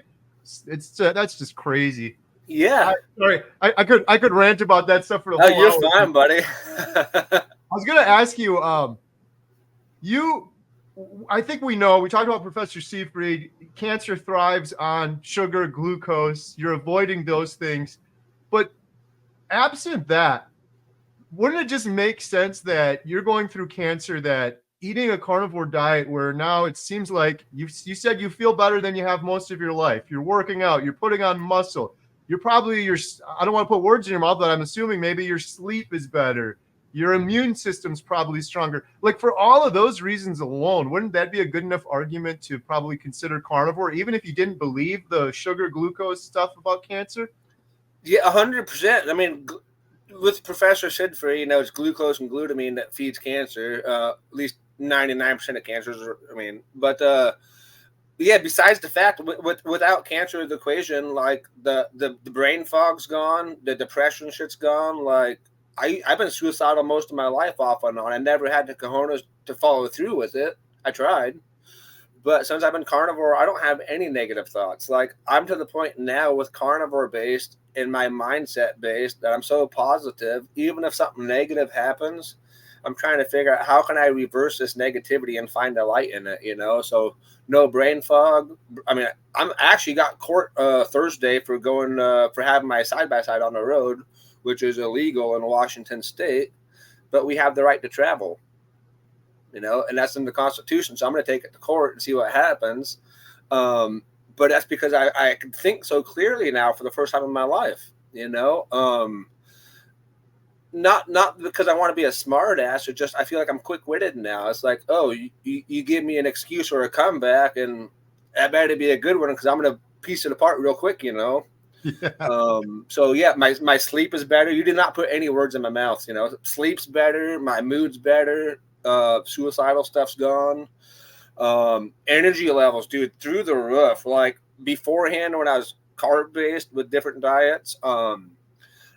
It's that's just crazy. Yeah. I could rant about that stuff for the whole hour. You're fine, buddy. I was gonna ask you, I think we talked about Professor Seafried. Cancer thrives on sugar, glucose. You're avoiding those things. But absent that, wouldn't it just make sense that you're going through cancer, that eating a carnivore diet where now it seems like you said you feel better than you have most of your life. You're working out. You're putting on muscle. I don't want to put words in your mouth, but I'm assuming maybe your sleep is better. Your immune system's probably stronger. Like, for all of those reasons alone, wouldn't that be a good enough argument to probably consider carnivore, even if you didn't believe the sugar, glucose stuff about cancer? Yeah, 100%. I mean, with Professor Sidfree, you know, it's glucose and glutamine that feeds cancer. At least 99% of cancers. Yeah, besides the fact, without cancer, the equation, like the brain fog's gone, the depression shit's gone. Like, I've been suicidal most of my life off and on. I never had the cojones to follow through with it. I tried. But since I've been carnivore, I don't have any negative thoughts. Like, I'm to the point now with carnivore based and my mindset based that I'm so positive. Even if something negative happens, I'm trying to figure out how can I reverse this negativity and find a light in it, you know? So no brain fog. I mean, I'm actually got court Thursday for going for having my side-by-side on the road, which is illegal in Washington State, but we have the right to travel. and that's in the Constitution. So I'm going to take it to court and see what happens. But that's because I can think so clearly now for the first time in my life, not because I want to be a smart ass, or just I feel like I'm quick-witted now. It's like, oh, you give me an excuse or a comeback, and that better be a good one, because I'm going to piece it apart real quick, Yeah. So yeah, my sleep is better. You did not put any words in my mouth. Sleep's better, my mood's better, suicidal stuff's gone. Energy levels, dude, through the roof. Like beforehand, when I was carb based with different diets, I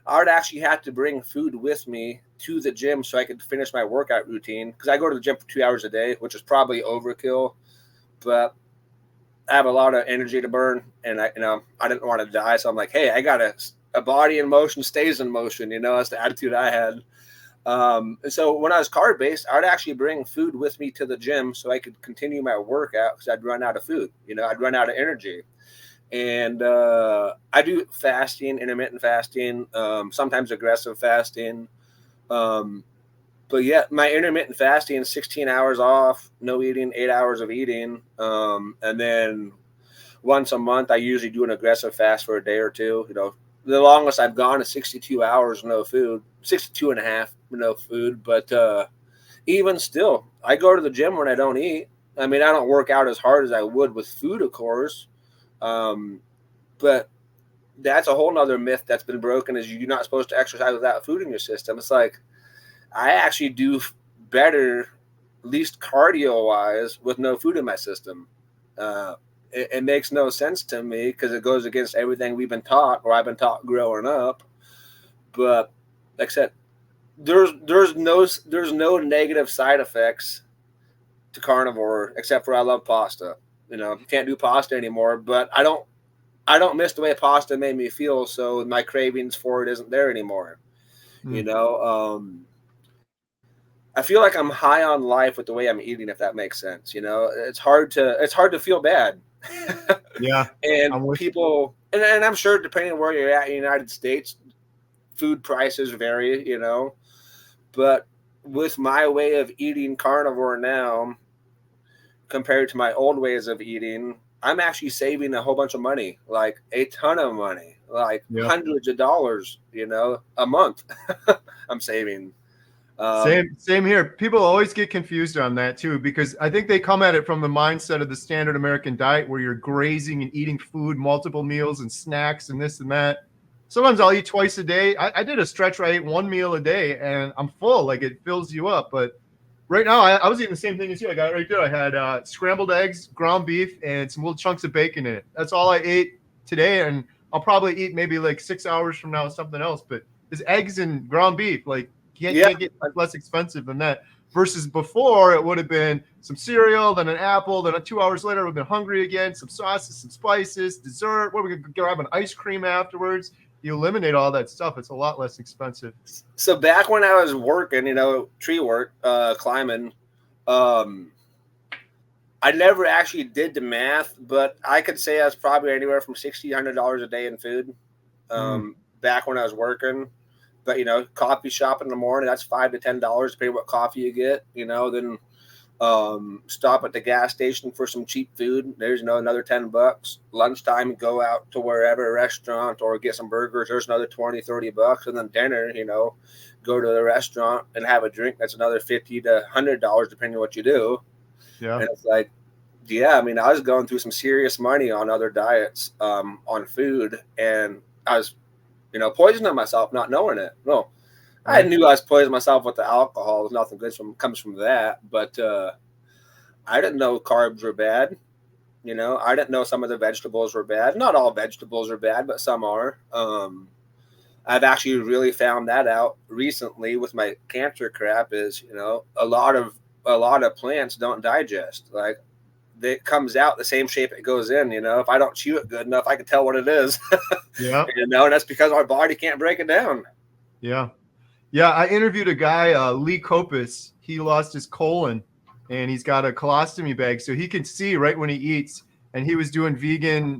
would actually have to bring food with me to the gym so I could finish my workout routine, because I go to the gym for 2 hours a day, which is probably overkill, but I have a lot of energy to burn, and I didn't want to die, so I'm like, hey, I got a body in motion stays in motion. That's the attitude I had. And so when I was carb based, I would actually bring food with me to the gym so I could continue my workout, because I'd run out of food. I'd run out of energy. And I do fasting, intermittent fasting, sometimes aggressive fasting. But yeah, my intermittent fasting is 16 hours off, no eating, 8 hours of eating. And then once a month, I usually do an aggressive fast for a day or two. The longest I've gone is 62 hours, no food, 62 and a half, no food. But even still, I go to the gym when I don't eat. I mean, I don't work out as hard as I would with food, of course. But that's a whole nother myth that's been broken, is you're not supposed to exercise without food in your system. It's like, I actually do better, at least cardio-wise, with no food in my system. It makes no sense to me, because it goes against everything we've been taught, or I've been taught growing up. But like I said, there's no negative side effects to carnivore, except for I love pasta. Can't do pasta anymore, but I don't miss the way pasta made me feel, so my cravings for it isn't there anymore. I feel like I'm high on life with the way I'm eating, if that makes sense. It's hard to feel bad. Yeah. And people, and I'm sure depending on where you're at in the United States, food prices vary, but with my way of eating carnivore now compared to my old ways of eating, I'm actually saving a whole bunch of money, like a ton of money, like hundreds of dollars, a month. I'm saving. Same here. People always get confused on that too, because I think they come at it from the mindset of the standard American diet, where you're grazing and eating food, multiple meals and snacks and this and that. Sometimes I'll eat twice a day. I did a stretch where I ate one meal a day and I'm full, like it fills you up. But right now I was eating the same thing as you. I got it right there. I had scrambled eggs, ground beef, and some little chunks of bacon in it. That's all I ate today. And I'll probably eat maybe like 6 hours from now something else. But it's eggs and ground beef. Like, can't get less expensive than that. Versus before, it would have been some cereal, then an apple, then 2 hours later, I would have been hungry again, some sauces, some spices, dessert. What, we could grab an ice cream afterwards. You eliminate all that stuff, it's a lot less expensive. So back when I was working, tree work, climbing, I never actually did the math, but I could say I was probably anywhere from $60, $100 a day in food back when I was working. But, coffee shop in the morning, that's $5 to $10, depending what coffee you get, then stop at the gas station for some cheap food. There's, another $10. Lunchtime, go out to wherever, a restaurant, or get some burgers. There's another $20, $30. And then dinner, go to the restaurant and have a drink. That's another $50 to $100, depending on what you do. Yeah. And it's like, I was going through some serious money on other diets, on food, and I was poisoning myself, not knowing it. No, I knew I was poisoning myself with the alcohol. There's nothing good comes from that, but I didn't know carbs were bad. I didn't know some of the vegetables were bad. Not all vegetables are bad, but some are. I've actually really found that out recently with my cancer crap. Is a lot of plants don't digest. Like, it comes out the same shape it goes in. If I don't chew it good enough, I can tell what it is. Yeah. And that's because our body can't break it down. Yeah. Yeah. I interviewed a guy, Lee Copus. He lost his colon and he's got a colostomy bag, so he can see right when he eats. And he was doing vegan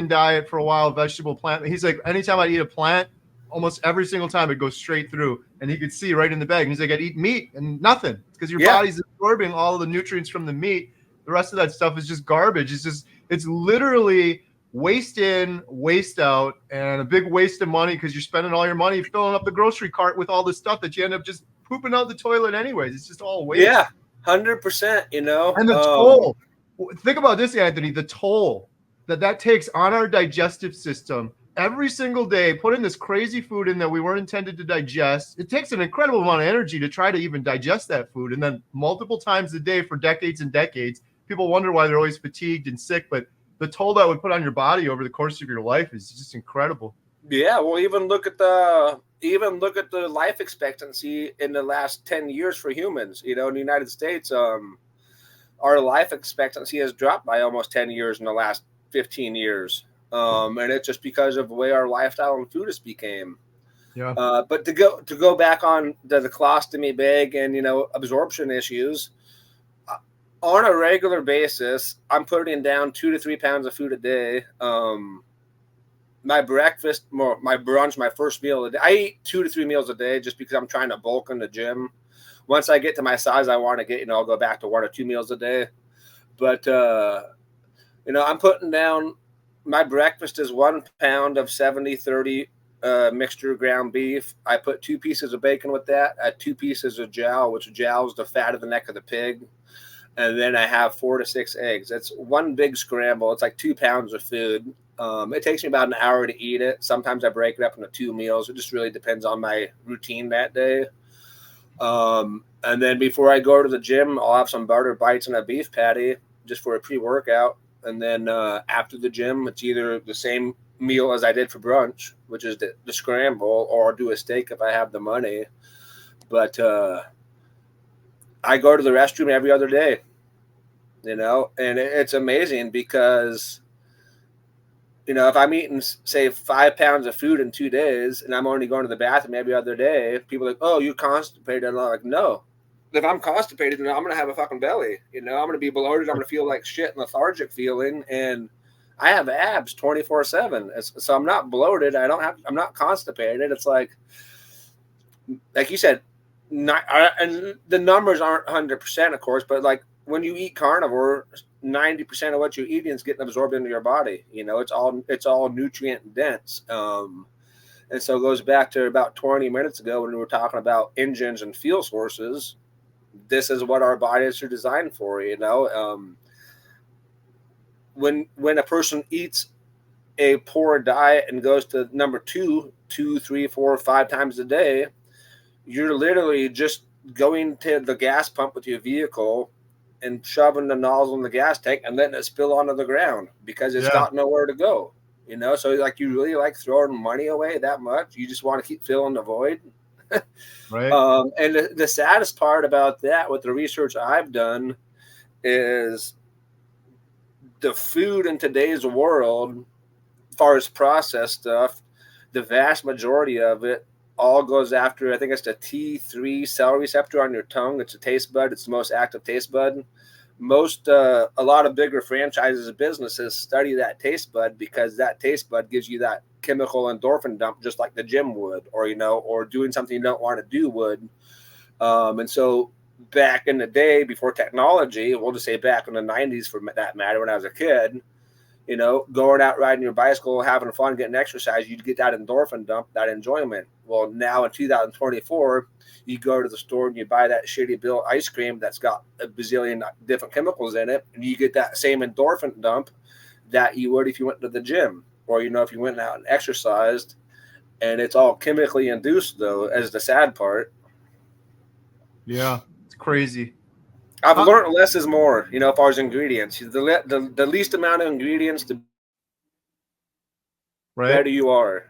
diet for a while, vegetable, plant. He's like, anytime I eat a plant, almost every single time it goes straight through, and he could see right in the bag. And he's like, I'd eat meat and nothing, because your Yeah. body's absorbing all the nutrients from the meat. The rest of that stuff is just garbage. It's literally waste in, waste out, and a big waste of money, because you're spending all your money filling up the grocery cart with all this stuff that you end up just pooping out the toilet anyways. It's just all waste. Yeah, 100%, And the toll. Think about this, Anthony, the toll that takes on our digestive system every single day, putting this crazy food in that we weren't intended to digest. It takes an incredible amount of energy to try to even digest that food. And then multiple times a day for decades and decades, people wonder why they're always fatigued and sick, but the toll that would put on your body over the course of your life is just incredible. Yeah, well, even look at the life expectancy in the last 10 years for humans. In the United States, our life expectancy has dropped by almost 10 years in the last 15 years. And it's just because of the way our lifestyle and food has became. Yeah. But to go back on the colostomy bag and absorption issues, on a regular basis, I'm putting down 2 to 3 pounds of food a day. My breakfast, my brunch, my first meal a day. I eat 2 to 3 meals a day just because I'm trying to bulk in the gym. Once I get to my size I want to get, I'll go back to 1 or 2 meals a day. But I'm putting down, my breakfast is 1 pound of 70-30 mixture ground beef. I put 2 pieces of bacon with that. I 2 pieces of jowl, which jowl is the fat of the neck of the pig. And then I have 4 to 6 eggs. It's one big scramble. It's like 2 pounds of food. It takes me about an hour to eat it. Sometimes I break it up into 2 meals. It just really depends on my routine that day. And then before I go to the gym, I'll have some butter bites and a beef patty just for a pre-workout. And then after the gym, it's either the same meal as I did for brunch, which is the scramble, or do a steak if I have the money. But I go to the restroom every other day, and it's amazing because, if I'm eating, say, 5 pounds of food in 2 days and I'm only going to the bathroom every other day, people are like, oh, you're constipated. And I'm like, no. If I'm constipated, I'm going to have a fucking belly. I'm going to be bloated. I'm going to feel like shit, lethargic feeling. And I have abs 24/7. So I'm not bloated. I'm not constipated. It's like you said, and the numbers aren't 100%, of course, but like when you eat carnivore, 90% of what you're eating is getting absorbed into your body. It's all nutrient dense. And so it goes back to about 20 minutes ago when we were talking about engines and fuel sources. This is what our bodies are designed for. When a person eats a poor diet and goes to number 2, 3, 4, 5 times a day, you're literally just going to the gas pump with your vehicle and shoving the nozzle in the gas tank and letting it spill onto the ground because it's got nowhere to go. So like, you really like throwing money away that much? You just want to keep filling the void. Right. And the saddest part about that, with the research I've done, is the food in today's world, as far as processed stuff, the vast majority of it all goes after, I think it's the T3 cell receptor on your tongue. It's a taste bud. It's the most active taste bud. A lot of bigger franchises and businesses study that taste bud because that taste bud gives you that chemical endorphin dump, just like the gym would, or doing something you don't want to do would. And so back in the day, before technology, we'll just say back in the 90s for that matter, when I was a kid, going out riding your bicycle, having fun, getting exercise, you'd get that endorphin dump, that enjoyment. Well, now in 2024, you go to the store and you buy that shitty built ice cream that's got a bazillion different chemicals in it, and you get that same endorphin dump that you would if you went to the gym, or if you went out and exercised. And it's all chemically induced, though, as the sad part. Yeah, it's crazy. I've learned less is more, as far as ingredients. The least amount of ingredients, the better you are.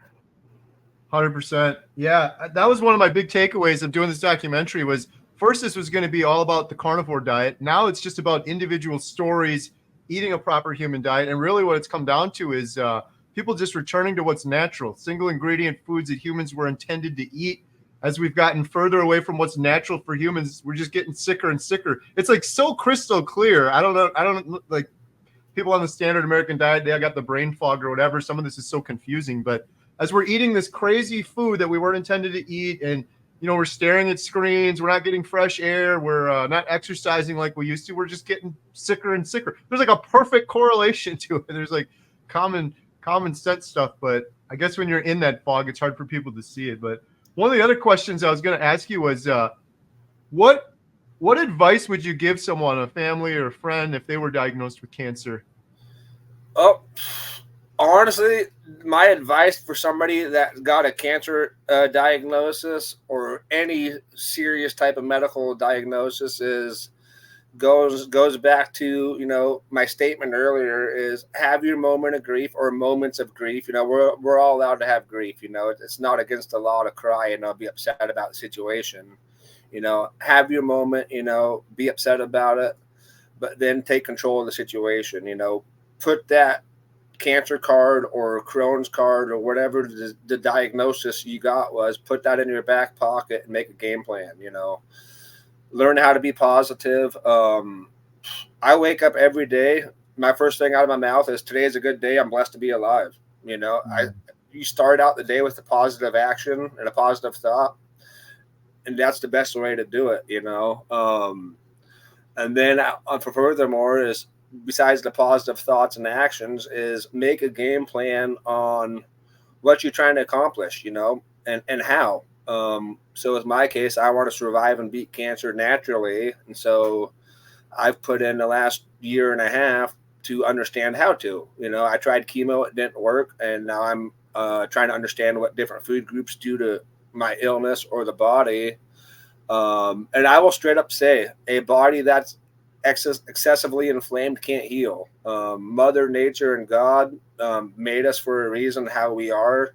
100%. Yeah, that was one of my big takeaways of doing this documentary. Was first, this was going to be all about the carnivore diet. Now it's just about individual stories eating a proper human diet. And really what it's come down to is people just returning to what's natural, single ingredient foods that humans were intended to eat. As we've gotten further away from what's natural for humans, we're just getting sicker and sicker. It's like so crystal clear. I don't know, like people on the standard American diet, they got the brain fog or whatever. Some of this is so confusing, but as we're eating this crazy food that we weren't intended to eat, and we're staring at screens, we're not getting fresh air, we're not exercising like we used to, we're just getting sicker and sicker. There's like a perfect correlation to it. There's like common sense stuff, but I guess when you're in that fog, it's hard for people to see it. But one of the other questions I was going to ask you was, what advice would you give someone, a family or a friend, if they were diagnosed with cancer? Oh, honestly, my advice for somebody that got a cancer diagnosis or any serious type of medical diagnosis is goes back to my statement earlier, is have your moment of grief or moments of grief. We're all allowed to have grief. It's not against the law to cry and be upset about the situation. Have your moment. Be upset about it, but then take control of the situation. Put that cancer card or Crohn's card or whatever the diagnosis you got was, put that in your back pocket and make a game plan. Learn how to be positive. I wake up every day, my first thing out of my mouth is, today is a good day, I'm blessed to be alive. You start out the day with a positive action and a positive thought, and that's the best way to do it. And then furthermore is, besides the positive thoughts and actions, is make a game plan on what you're trying to accomplish, and how. So in my case, I want to survive and beat cancer naturally. And so I've put in the last year and a half to understand how to. I tried chemo, it didn't work. And now I'm trying to understand what different food groups do to my illness or the body. And I will straight up say, a body that's excessively inflamed can't heal. Mother Nature and God made us for a reason how we are.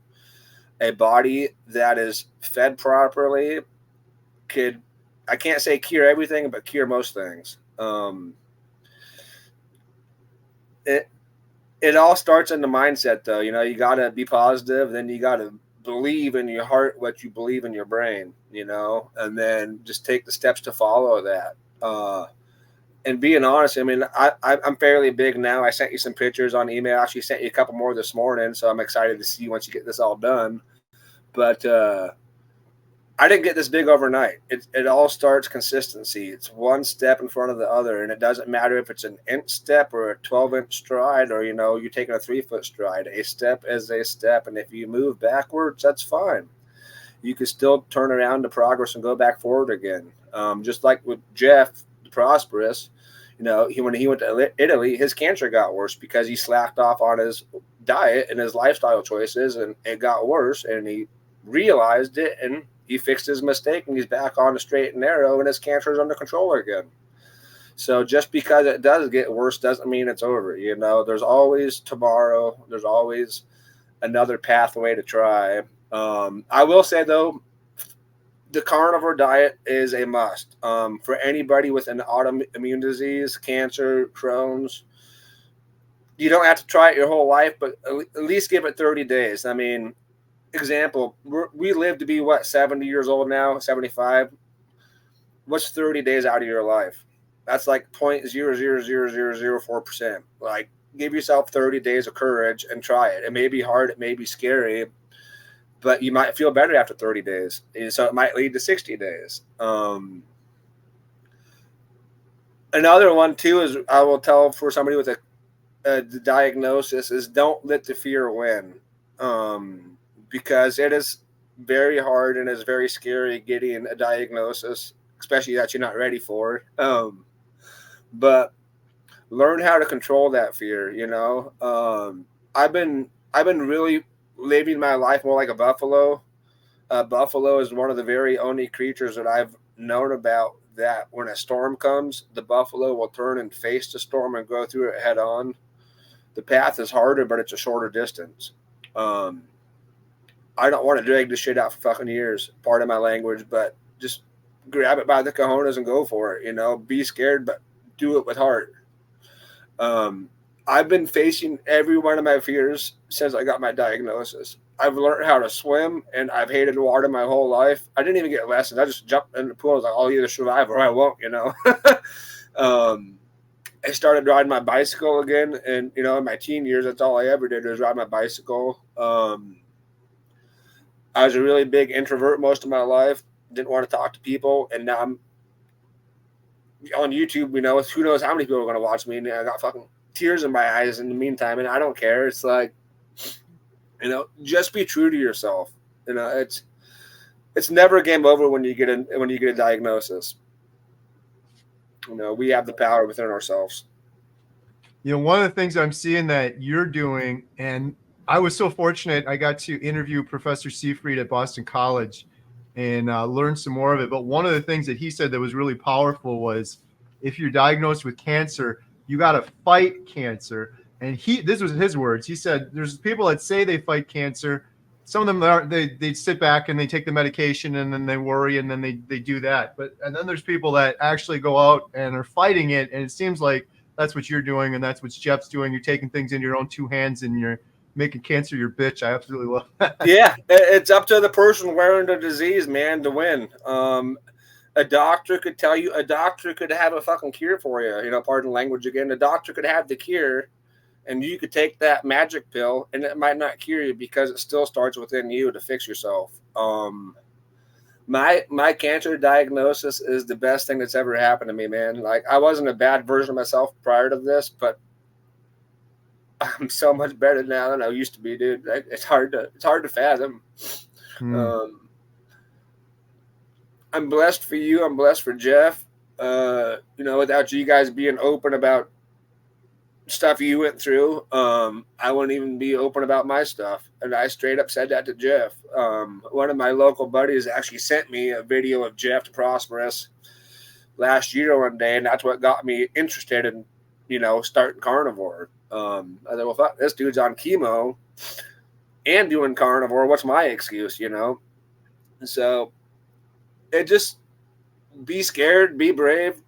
A body that is fed properly could, I can't say cure everything, but cure most things. It all starts in the mindset, though. You got to be positive, then you got to believe in your heart what you believe in your brain, and then just take the steps to follow that. And being honest, I'm fairly big now. I sent you some pictures on email. I actually sent you a couple more this morning, so I'm excited to see once you get this all done. But I didn't get this big overnight. It all starts consistency. It's one step in front of the other, and it doesn't matter if it's an inch step or a 12-inch stride, or you're taking a 3-foot stride. A step is a step, and if you move backwards, that's fine. You can still turn around to progress and go back forward again. Just like with Jeff Prosperous, when he went to Italy, his cancer got worse because he slacked off on his diet and his lifestyle choices, and it got worse, and he realized it, and he fixed his mistake, and he's back on the straight and narrow, and his cancer is under control again. So just because it does get worse doesn't mean it's over. There's always tomorrow. There's always another pathway to try. I will say, though, the carnivore diet is a must for anybody with an autoimmune disease, cancer, Crohn's. You don't have to try it your whole life, but at least give it 30 days. Example, we live to be 70 years old now, 75. What's 30 days out of your life? That's like 0.00004%. Like, give yourself 30 days of courage and try it. It may be hard, it may be scary, but you might feel better after 30 days. And so it might lead to 60 days. Another one too is, I will tell for somebody with a diagnosis, is don't let the fear win. Because it is very hard and is very scary getting a diagnosis, especially that you're not ready for. But learn how to control that fear. I've been really living my life more like a buffalo. Buffalo is one of the very only creatures that I've known about that when a storm comes, the buffalo will turn and face the storm and go through it head on. The path is harder, but it's a shorter distance. I don't want to drag this shit out for fucking years, pardon my language, but just grab it by the cojones and go for it. Be scared, but do it with heart. I've been facing every one of my fears since I got my diagnosis. I've learned how to swim, and I've hated water my whole life. I didn't even get lessons. I just jumped in the pool. I was like, I'll either survive or I won't, I started riding my bicycle again, and in my teen years, that's all I ever did was ride my bicycle. I was a really big introvert most of my life. Didn't want to talk to people, and now I'm on YouTube. Who knows how many people are going to watch me, and I got fucking tears in my eyes in the meantime, and I don't care. It's like, just be true to yourself. It's never game over when you get a diagnosis. We have the power within ourselves. One of the things I'm seeing that you're doing, and I was so fortunate, I got to interview Professor Seafried at Boston College and learn some more of it. But one of the things that he said that was really powerful was, if you're diagnosed with cancer, you got to fight cancer. And this was his words. He said, there's people that say they fight cancer. Some of them they sit back and they take the medication and then they worry and then they do that. And then there's people that actually go out and are fighting it. And it seems like that's what you're doing, and that's what Jeff's doing. You're taking things in your own two hands and you're making cancer your bitch. I absolutely love that. Yeah, it's up to the person wearing the disease, man, to win. A doctor could tell you, a doctor could have a fucking cure for you. Pardon language again. A doctor could have the cure, and you could take that magic pill, and it might not cure you because it still starts within you to fix yourself. My cancer diagnosis is the best thing that's ever happened to me, man. Like, I wasn't a bad version of myself prior to this, but I'm so much better now than I used to be, dude. It's hard to fathom. I'm blessed for you. I'm blessed for Jeff. Without you guys being open about stuff you went through, I wouldn't even be open about my stuff. And I straight up said that to Jeff. One of my local buddies actually sent me a video of Jeff Prosperous last year one day, and that's what got me interested in, starting carnivore. I said, well, fuck, this dude's on chemo and doing carnivore. What's my excuse, So it just, be scared, be brave,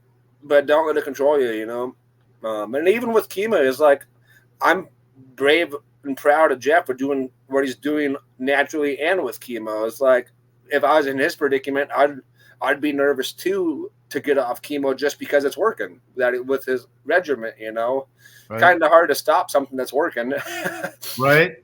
but don't let it control you, And even with chemo, it's like, I'm brave and proud of Jeff for doing what he's doing naturally and with chemo. It's like, if I was in his predicament, I'd be nervous too to get off chemo just because it's working. With his regimen, Right. Kind of hard to stop something that's working. Right.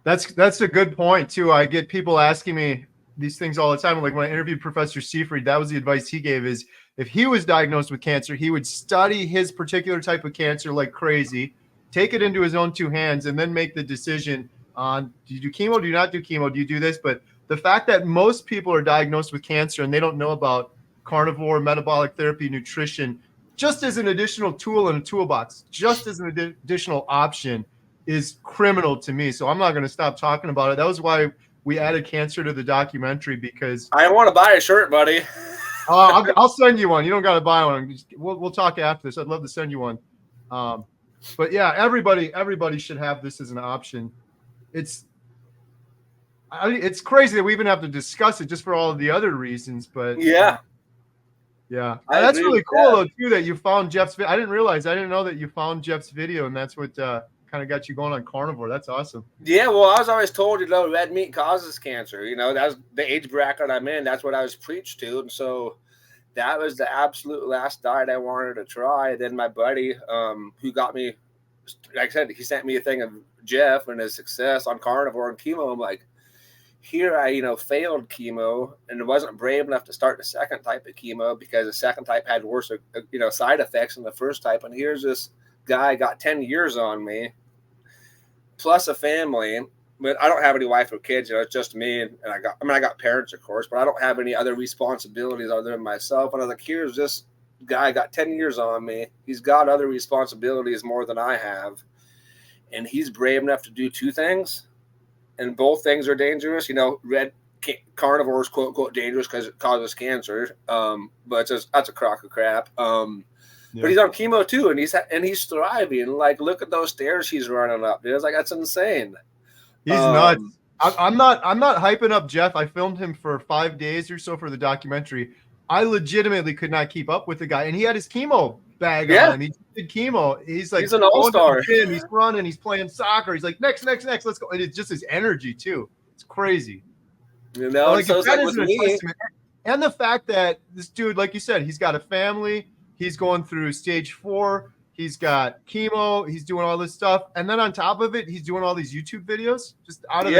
That's a good point too. I get people asking me these things all the time. Like when I interviewed Professor Seafried, that was the advice he gave, is if he was diagnosed with cancer, he would study his particular type of cancer like crazy, take it into his own two hands, and then make the decision on, do you do chemo? Do you not do chemo? Do you do this? But the fact that most people are diagnosed with cancer and they don't know about carnivore, metabolic therapy, nutrition, just as an additional tool in a toolbox, just as an additional option, is criminal to me. So I'm not going to stop talking about it. That was why we added cancer to the documentary, because I want to buy a shirt, buddy. I'll send you one. You don't got to buy one. We'll talk after this. I'd love to send you one. But yeah, everybody should have this as an option. It's crazy that we even have to discuss it just for all of the other reasons. But yeah, that's really cool though too that you found Jeff's. I didn't know that you found Jeff's video, and that's what kind of got you going on carnivore. That's awesome. Yeah, well, I was always told, red meat causes cancer. That was the age bracket I'm in. That's what I was preached to. And so that was the absolute last diet I wanted to try. Then my buddy, who got me, like I said, he sent me a thing of Jeff and his success on carnivore and chemo. I'm like, here I, failed chemo and wasn't brave enough to start the second type of chemo because the second type had worse, side effects than the first type. And here's this guy got 10 years on me, plus a family, but I don't have any wife or kids. It's just me, and I got parents, of course, but I don't have any other responsibilities other than myself. And I was like, here's this guy got 10 years on me. He's got other responsibilities more than I have, and he's brave enough to do two things, and both things are dangerous. Red carnivore is quote unquote dangerous because it causes cancer, but that's a crock of crap. But he's on chemo too, and he's thriving. Like, look at those stairs he's running up, dude. It's like, that's insane. He's nuts. I'm not hyping up Jeff. I filmed him for 5 days or so for the documentary. I legitimately could not keep up with the guy, and he had his chemo bag on. He did chemo. He's an all-star. He's running. He's playing soccer. He's like, next, let's go. And it's just his energy too. It's crazy. That is with me. And the fact that this dude, like you said, he's got a family. He's going through stage 4. He's got chemo. He's doing all this stuff. And then on top of it, he's doing all these YouTube videos just out of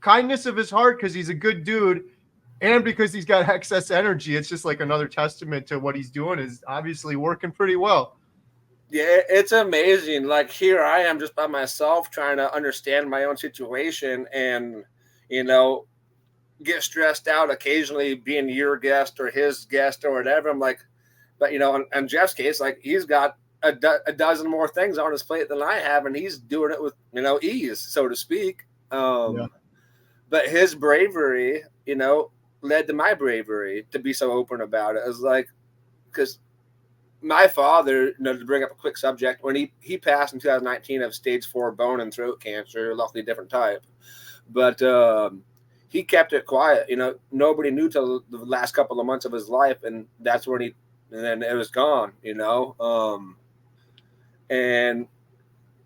kindness of his heart because he's a good dude, and because he's got excess energy. It's just like another testament to what he's doing is obviously working pretty well. Yeah, it's amazing. Like here I am just by myself trying to understand my own situation and, you know, get stressed out occasionally being your guest or his guest or whatever. I'm like, but you know, in Jeff's case, like he's got a dozen more things on his plate than I have, and he's doing it with, you know, ease, so to speak. Yeah. But his bravery, you know, led to my bravery to be so open about it. It was like, because my father, you know, to bring up a quick subject, when he passed in 2019 of stage 4 bone and throat cancer, luckily different type, but he kept it quiet. You know, nobody knew till the last couple of months of his life, and that's when and then it was gone. You know, and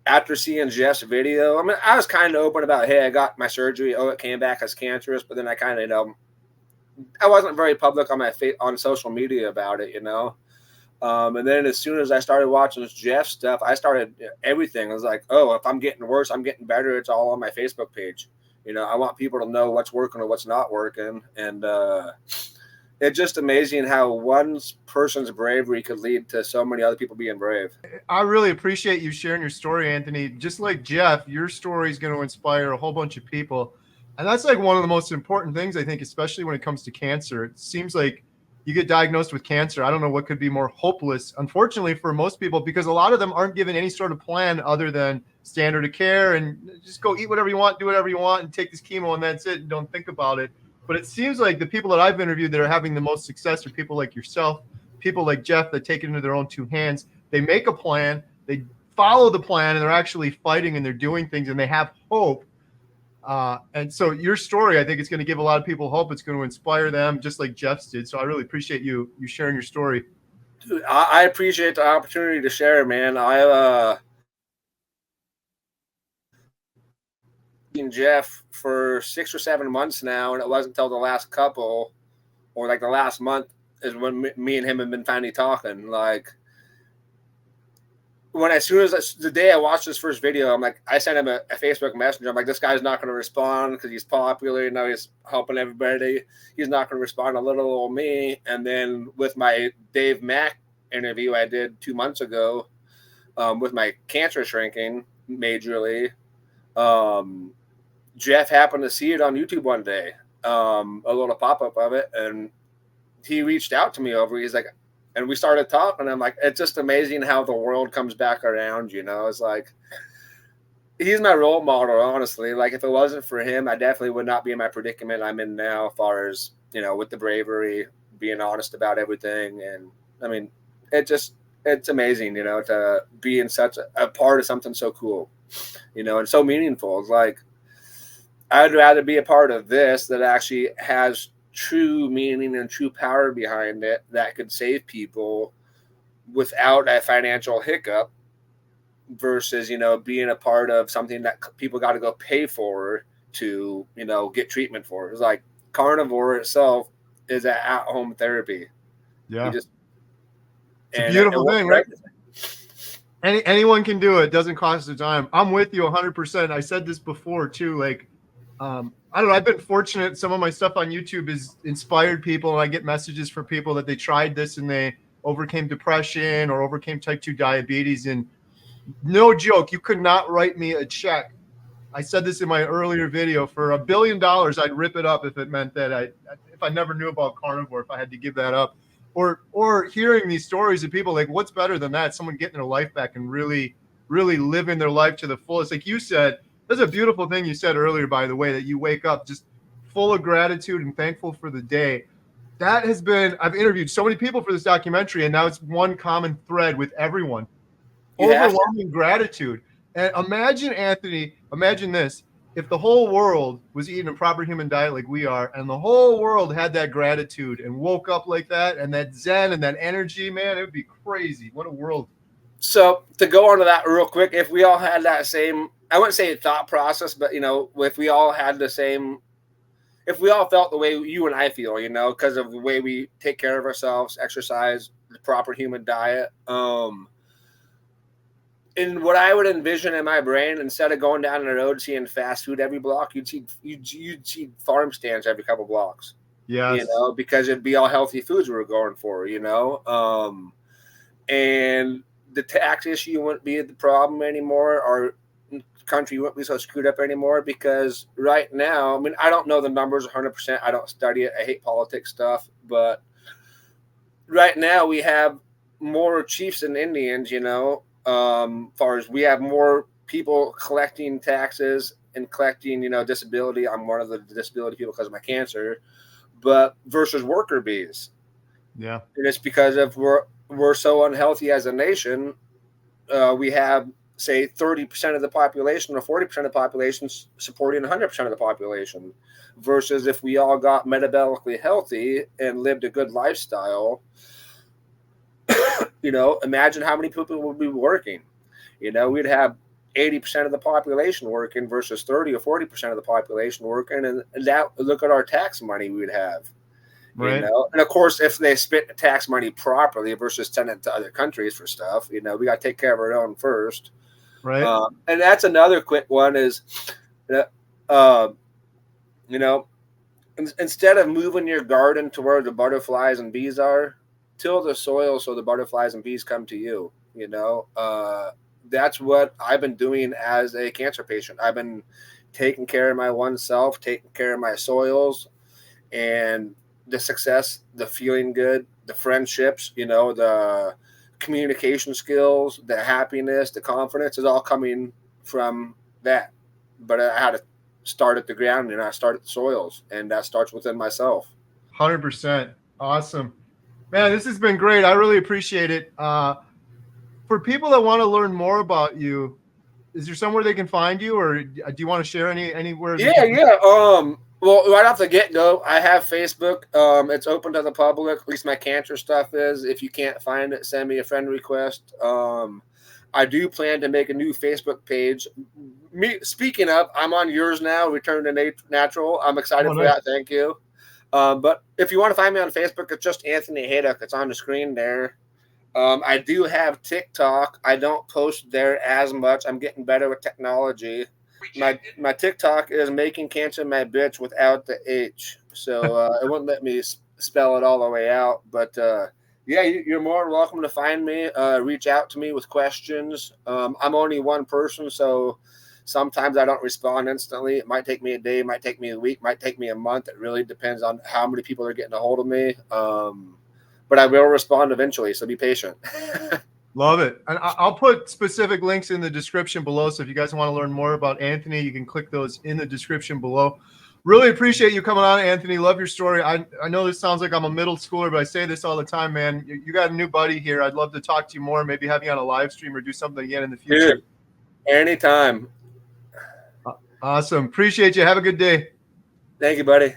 after seeing Jeff's video, I mean, I was kind of open about, hey, I got my surgery. Oh, it came back as cancerous, but then I kind of, you know, I wasn't very public on on social media about it. You know. And then as soon as I started watching Jeff stuff, I started everything. I was like, oh, if I'm getting worse, I'm getting better. It's all on my Facebook page. You know, I want people to know what's working or what's not working. And it's just amazing how one person's bravery could lead to so many other people being brave. I really appreciate you sharing your story, Anthony. Just like Jeff, your story is going to inspire a whole bunch of people. And that's like one of the most important things, I think, especially when it comes to cancer. It seems like you get diagnosed with cancer. I don't know what could be more hopeless, unfortunately, for most people, because a lot of them aren't given any sort of plan other than standard of care and just go eat whatever you want, do whatever you want, and take this chemo, and that's it, and don't think about it. But it seems like the people that I've interviewed that are having the most success are people like yourself, people like Jeff that take it into their own two hands. They make a plan, they follow the plan, and they're actually fighting and they're doing things and they have hope. And so your story, I think it's going to give a lot of people hope. It's going to inspire them just like Jeff's did. So I really appreciate you sharing your story. Dude, I appreciate the opportunity to share, man. Jeff for 6 or 7 months now, and it wasn't until the last couple or like the last month is when me and him have been finally talking. Like as soon as the day I watched his first video, I'm like, I sent him a Facebook messenger. I'm like, this guy's not going to respond because he's popular. You know, he's helping everybody. He's not going to respond to little old me. And then with my Dave Mack interview I did 2 months ago, with my cancer shrinking majorly, Jeff happened to see it on YouTube one day, a little pop-up of it, and he reached out to me over. He's like, and we started talking. I'm like, it's just amazing how the world comes back around, you know. It's like, he's my role model, honestly. Like, if it wasn't for him, I definitely would not be in my predicament I'm in now, as far as, you know, with the bravery, being honest about everything. And I mean, it's amazing, you know, to be in such a part of something so cool, you know, and so meaningful. It's like, I'd rather be a part of this that actually has true meaning and true power behind it that could save people without a financial hiccup versus, you know, being a part of something that people got to go pay for to, you know, get treatment for. It's like Carnivore itself is an at-home therapy. Yeah. It's a beautiful thing, right? Anyone can do it. It doesn't cost a dime. I'm with you 100%. I said this before too. Like, I don't know. I've been fortunate. Some of my stuff on YouTube has inspired people, and I get messages from people that they tried this and they overcame depression or overcame type 2 diabetes. And no joke, you could not write me a check. I said this in my earlier video, for $1 billion, I'd rip it up if it meant that if I never knew about carnivore, if I had to give that up. Or hearing these stories of people, like, what's better than that? Someone getting their life back and really, really living their life to the fullest. Like you said, that's a beautiful thing you said earlier, by the way, that you wake up just full of gratitude and thankful for the day. That has been, I've interviewed so many people for this documentary, and now it's one common thread with everyone. Overwhelming gratitude. And imagine, Anthony, imagine this. If the whole world was eating a proper human diet like we are, and the whole world had that gratitude and woke up like that, and that zen and that energy, man, it would be crazy. What a world. So to go on to that real quick, if we all had that same, I wouldn't say thought process, but, you know, if we all had the same, if we all felt the way you and I feel, you know, because of the way we take care of ourselves, exercise, the proper human diet, in what I would envision in my brain, instead of going down the road seeing fast food every block, you'd see farm stands every couple blocks. Yes. Because it'd be all healthy foods we were going for, and the tax issue wouldn't be the problem anymore. Our country wouldn't be so screwed up anymore, because right now, I mean, I don't know the numbers 100%. I don't study it. I hate politics stuff, but right now we have more chiefs than Indians, far as we have more people collecting taxes and collecting, disability. I'm one of the disability people because of my cancer, but versus worker bees. Yeah. And it's because of we're so unhealthy as a nation. We have, say, 30% of the population or 40% of the population supporting 100% of the population, versus if we all got metabolically healthy and lived a good lifestyle. Imagine how many people would be working. We'd have 80% of the population working versus 30 or 40% of the population working, and that, look at our tax money we'd have. Right. And of course, if they spent the tax money properly versus sending it to other countries for stuff, we got to take care of our own first. Right. And that's another quick one is, instead of moving your garden to where the butterflies and bees are, till the soil so the butterflies and bees come to you. That's what I've been doing as a cancer patient. I've been taking care of my oneself, taking care of my soils, and the success, the feeling good, the friendships, the communication skills, the happiness, the confidence is all coming from that. But I had to start at the ground, and I start at the soils, and that starts within myself. 100%. Awesome. Man, this has been great. I really appreciate it. For people that want to learn more about you, is there somewhere they can find you, or do you want to share anywhere? Yeah. Well, right off the get-go, I have Facebook. It's open to the public. At least my cancer stuff is. If you can't find it, send me a friend request. I do plan to make a new Facebook page. Speaking of, I'm on yours now, Return to Natural. I'm excited for that. Thank you. But if you want to find me on Facebook, it's just Anthony Haydock. It's on the screen there. I do have TikTok. I don't post there as much. I'm getting better with technology. My TikTok is Making Cancer My Bitch without the H. So it wouldn't let me spell it all the way out. But yeah, you're more than welcome to find me. Reach out to me with questions. I'm only one person, so sometimes I don't respond instantly. It might take me a day, it might take me a week, might take me a month. It really depends on how many people are getting a hold of me. But I will respond eventually, so be patient. Love it. And I'll put specific links in the description below. So if you guys want to learn more about Anthony, you can click those in the description below. Really appreciate you coming on, Anthony. Love your story. I know this sounds like I'm a middle schooler, but I say this all the time, man. You got a new buddy here. I'd love to talk to you more, maybe have you on a live stream or do something again in the future. Dude, anytime. Awesome. Appreciate you. Have a good day. Thank you, buddy.